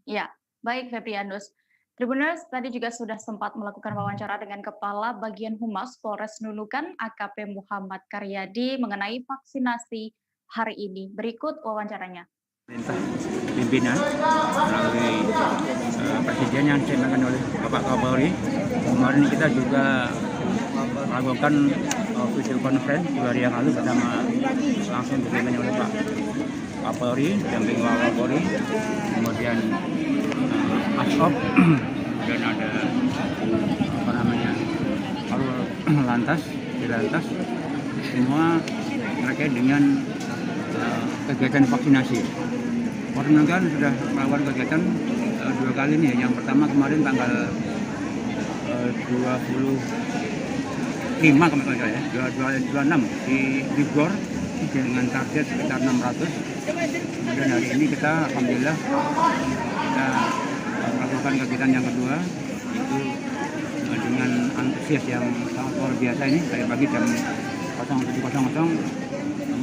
Ya, baik Febrianus. Tribuners tadi juga sudah sempat melakukan wawancara dengan Kepala Bagian Humas Polres Nunukan AKP Muhammad Karyadi mengenai vaksinasi hari ini. Berikut wawancaranya. Pimpinan melalui Presiden yang disampaikan oleh Bapak Kapolri. Kemarin kita juga melakukan video conference 2 hari yang lalu bersama langsung dipimpin oleh Pak Kapolri, didampingi Pak Kapolri, kemudian Asop, dan ada lantas, semua terkait dengan kegiatan vaksinasi. Polres Nunukan sudah melakukan kegiatan 2 kali nih. Yang pertama kemarin tanggal 25 kemarin ya, 26 di GOR dengan target sekitar 600. Kemudian hari ini kita alhamdulillah kita melakukan kegiatan yang kedua, itu dengan antusias yang sangat luar biasa ini. Dari pagi jam 07.00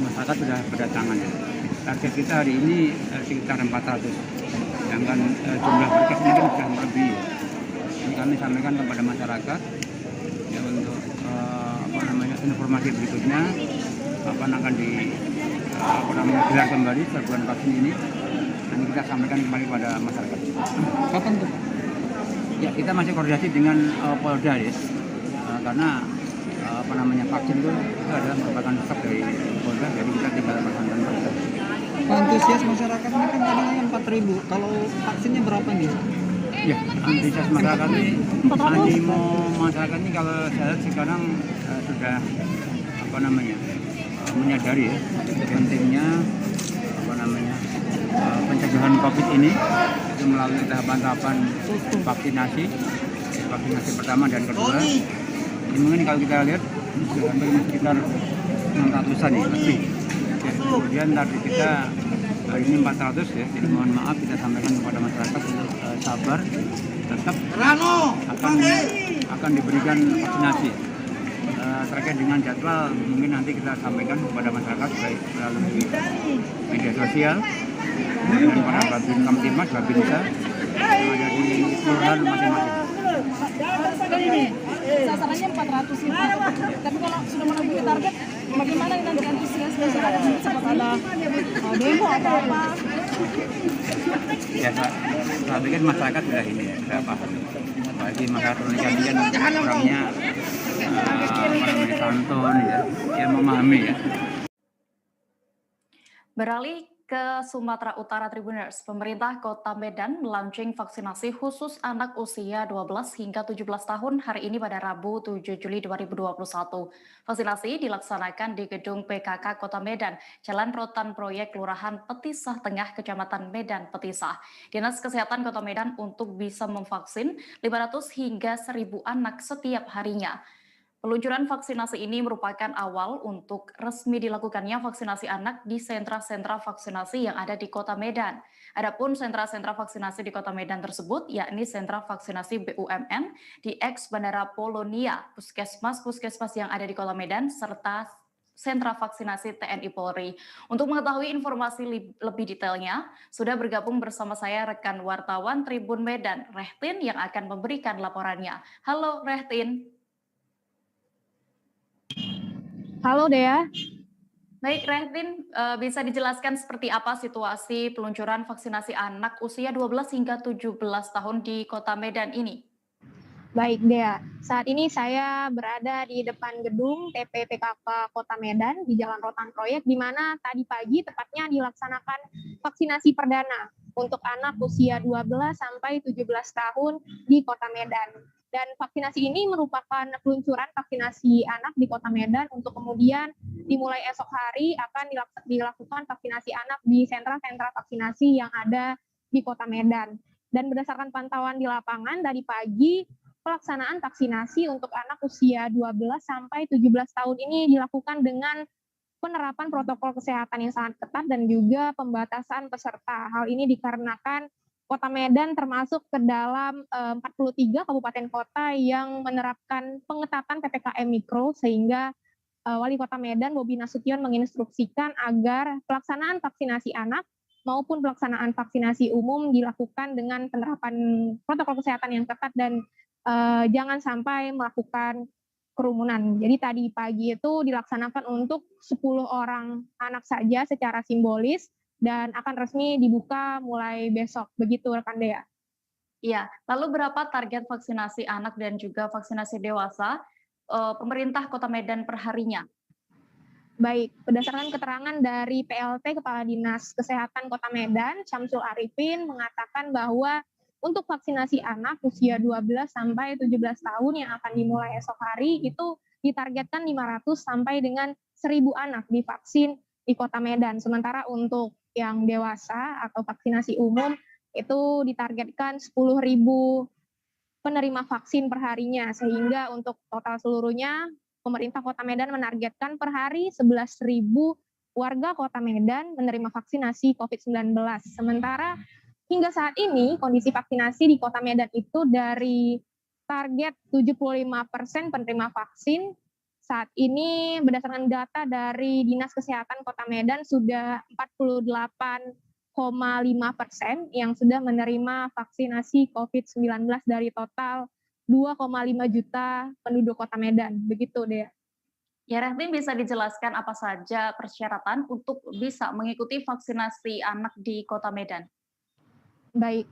masyarakat sudah berdatangan. Target kita hari ini sekitar 400. Sedangkan jumlah berkas ini kan sudah melebihi. Ini kami sampaikan kepada masyarakat ya, untuk informasi berikutnya akan digelar kembali serbuan vaksin ini. Nanti kita sampaikan kembali kepada masyarakat. Kapan tuh? Ya, kita masih koordinasi dengan Polda ya, karena vaksin itu adalah merupakan stok dari Polda, jadi kita tinggal melaksanakan Polda. Antusias masyarakat ini kan tadinya 4.000, kalau vaksinnya berapa nih? Ya, antusias masyarakat ini, animo masyarakat ini kalau saya lihat sekarang sudah menyadari ya pentingnya pencegahan COVID ini, itu melalui tahapan-tahapan vaksinasi pertama dan kedua. Ini mungkin kalau kita lihat hampir sekitar 600-an ya, lebih. Kemudian target kita hari ini 400 ya, jadi mohon maaf kita sampaikan kepada masyarakat untuk sabar, tetap akan diberikan vaksinasi. Terkait dengan jadwal mungkin nanti kita sampaikan kepada masyarakat baik melalui media sosial, dari para Babin Kamtimas, Babinsa yang ada di kelurahan masing-masing. Sasarannya 400 nih, tapi kalau sudah melebihi target, bagaimana nanti antusias masyarakat? Sempat ada demo atau apa? Ya, saya pikir masyarakat sudah ini ya, sudah paham. Bagi masyarakat Indonesia kan orangnya santun ya, memahami ya. Beralih ke Sumatera Utara Tribuners, pemerintah Kota Medan melaunching vaksinasi khusus anak usia 12 hingga 17 tahun hari ini pada Rabu 7 Juli 2021. Vaksinasi dilaksanakan di Gedung PKK Kota Medan, Jalan Rotan Proyek Kelurahan Petisah Tengah, Kecamatan Medan Petisah. Dinas Kesehatan Kota Medan untuk bisa memvaksin 500 hingga 1.000 anak setiap harinya. Peluncuran vaksinasi ini merupakan awal untuk resmi dilakukannya vaksinasi anak di sentra-sentra vaksinasi yang ada di Kota Medan. Adapun sentra-sentra vaksinasi di Kota Medan tersebut yakni sentra vaksinasi BUMN di Eks Bandara Polonia, puskesmas yang ada di Kota Medan, serta sentra vaksinasi TNI Polri. Untuk mengetahui informasi lebih detailnya, sudah bergabung bersama saya rekan wartawan Tribun Medan, Rehtin, yang akan memberikan laporannya. Halo Rehtin. Halo Dea. Baik, Rehtin, bisa dijelaskan seperti apa situasi peluncuran vaksinasi anak usia 12 hingga 17 tahun di Kota Medan ini? Baik Dea, saat ini saya berada di depan gedung TPPKK Kota Medan di Jalan Rotan Proyek, di mana tadi pagi tepatnya dilaksanakan vaksinasi perdana untuk anak usia 12 sampai 17 tahun di Kota Medan. Dan vaksinasi ini merupakan peluncuran vaksinasi anak di Kota Medan untuk kemudian dimulai esok hari akan dilakukan vaksinasi anak di sentra-sentra vaksinasi yang ada di Kota Medan. Dan berdasarkan pantauan di lapangan dari pagi, pelaksanaan vaksinasi untuk anak usia 12 sampai 17 tahun ini dilakukan dengan penerapan protokol kesehatan yang sangat ketat dan juga pembatasan peserta. Hal ini dikarenakan Kota Medan termasuk ke dalam 43 kabupaten kota yang menerapkan pengetatan PPKM Mikro, sehingga Wali Kota Medan Bobi Nasution menginstruksikan agar pelaksanaan vaksinasi anak maupun pelaksanaan vaksinasi umum dilakukan dengan penerapan protokol kesehatan yang ketat dan jangan sampai melakukan kerumunan. Jadi tadi pagi itu dilaksanakan untuk 10 orang anak saja secara simbolis, dan akan resmi dibuka mulai besok. Begitu rekan Dea. Iya, lalu berapa target vaksinasi anak dan juga vaksinasi dewasa pemerintah Kota Medan per harinya? Baik, berdasarkan keterangan dari PLT Kepala Dinas Kesehatan Kota Medan, Syamsul Arifin, mengatakan bahwa untuk vaksinasi anak usia 12 sampai 17 tahun yang akan dimulai esok hari itu ditargetkan 500 sampai dengan 1.000 anak divaksin di Kota Medan. Sementara untuk yang dewasa atau vaksinasi umum itu ditargetkan 10.000 penerima vaksin per harinya, sehingga untuk total seluruhnya pemerintah Kota Medan menargetkan per hari 11.000 warga Kota Medan menerima vaksinasi COVID-19. Sementara hingga saat ini kondisi vaksinasi di Kota Medan itu dari target 75% penerima vaksin, saat ini berdasarkan data dari Dinas Kesehatan Kota Medan sudah 48,5% yang sudah menerima vaksinasi COVID-19 dari total 2,5 juta penduduk Kota Medan. Begitu Dea. Ya, Rehtin, bisa dijelaskan apa saja persyaratan untuk bisa mengikuti vaksinasi anak di Kota Medan? Baik.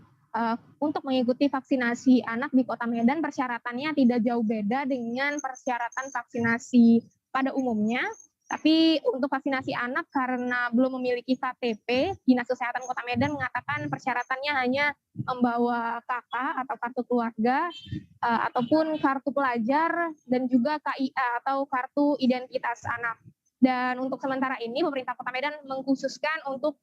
Untuk mengikuti vaksinasi anak di Kota Medan, persyaratannya tidak jauh beda dengan persyaratan vaksinasi pada umumnya. Tapi untuk vaksinasi anak karena belum memiliki KTP, Dinas Kesehatan Kota Medan mengatakan persyaratannya hanya membawa KK atau kartu keluarga, ataupun kartu pelajar, dan juga KIA atau kartu identitas anak. Dan untuk sementara ini pemerintah Kota Medan mengkhususkan untuk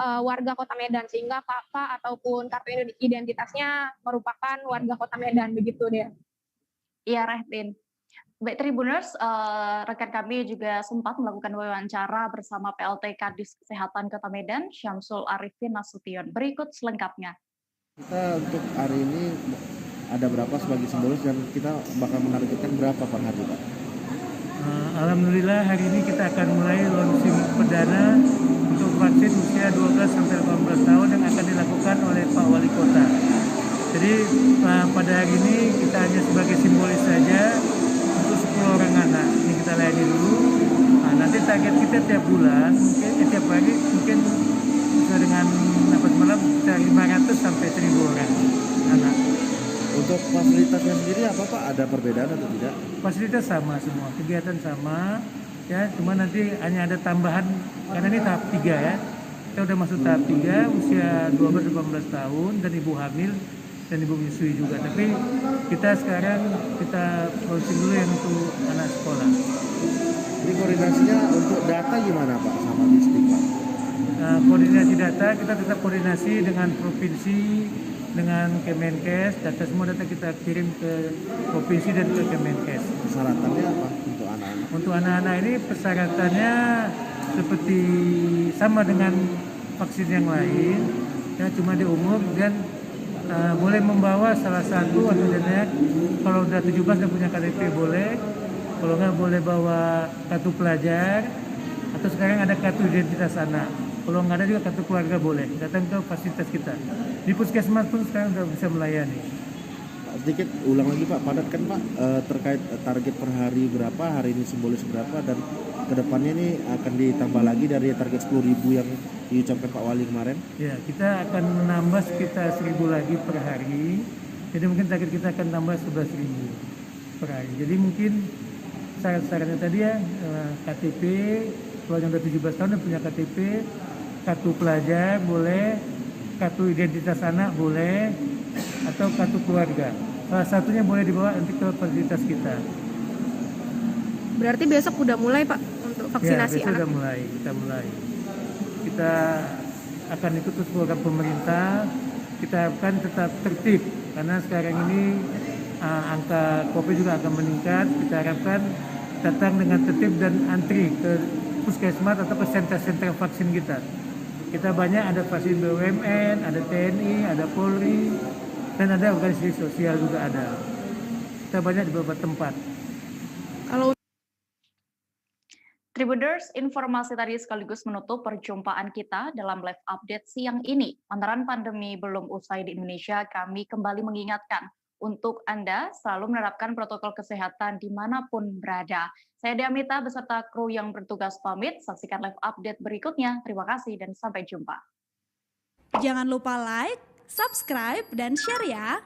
warga Kota Medan, sehingga KK ataupun kartu identitasnya merupakan warga Kota Medan, begitu dia. Iya, Rehtin. Baik Tribuners, rekan kami juga sempat melakukan wawancara bersama PLT Kadis Kesehatan Kota Medan, Syamsul Arifin Nasution. Berikut selengkapnya. Kita untuk hari ini ada berapa sebagai simbolis dan kita bakal menargetkan berapa per hari, Pak? Alhamdulillah hari ini kita akan mulai launching perdana untuk vaksin usia 12 sampai 18 tahun yang akan dilakukan oleh Pak Wali Kota. Jadi pada hari ini kita hanya sebagai simbolis saja untuk 10 orang anak. Ini kita layani dulu. Nanti target kita tiap bulan, mungkin tiap hari mungkin sesuai dengan nafas malam kita 500 sampai 1.000 orang anak. Untuk fasilitasnya sendiri apa Pak? Ada perbedaan atau tidak? Fasilitas sama semua, kegiatan sama, Ya, cuma nanti hanya ada tambahan karena ini tahap 3 ya. Kita udah masuk tahap 3, usia 12-18 tahun dan ibu hamil dan ibu menyusui juga. Tapi kita sekarang launching dulu yang untuk anak sekolah. Ini koordinasinya untuk data gimana Pak sama Distrik Pak? Nah, koordinasi data kita tetap koordinasi dengan provinsi, dengan Kemenkes. Data semua data kita kirim ke provinsi dan ke Kemenkes. Persyaratannya apa untuk anak-anak? Untuk anak-anak ini persyaratannya seperti sama dengan vaksin yang lain, ya cuma di umur dan boleh membawa salah satu atau banyak. Kalau udah 17 dan punya KTP boleh, kalau nggak boleh bawa kartu pelajar atau sekarang ada kartu identitas anak. Kalau nggak ada juga kartu keluarga boleh datang ke fasilitas kita. Di puskesmas pun sekarang udah bisa melayani. Sedikit ulang lagi Pak, padat kan Pak terkait target per hari berapa, hari ini simbolis berapa, dan kedepannya ini akan ditambah lagi dari target 10.000 yang diucapkan Pak Wali kemarin? Ya, kita akan menambah sekitar 1.000 lagi per hari, jadi mungkin target kita akan tambah 11.000 per hari. Jadi mungkin syarat-syaratnya tadi ya, KTP, kalau yang udah 17 tahun dan punya KTP, kartu pelajar boleh, kartu identitas anak boleh, atau kartu keluarga. Salah satunya boleh dibawa nanti ke fasilitas kita. Berarti besok udah mulai Pak untuk vaksinasi besok anak? Kita mulai. Kita akan ikut terus program pemerintah. Kita harapkan tetap tertib karena sekarang ini angka COVID juga akan meningkat. Kita harapkan datang dengan tertib dan antri ke puskesmas atau ke sentra-sentra vaksin kita. Kita banyak, ada vaksin BUMN, ada TNI, ada Polri, dan ada organisasi sosial juga ada. Kita banyak di beberapa tempat. Kalau Tribuners, informasi tadi sekaligus menutup perjumpaan kita dalam live update siang ini. Lantaran pandemi belum usai di Indonesia, kami kembali mengingatkan untuk Anda selalu menerapkan protokol kesehatan dimanapun berada. Saya Diamita beserta kru yang bertugas pamit. Saksikan live update berikutnya. Terima kasih dan sampai jumpa. Jangan lupa like, subscribe, dan share ya.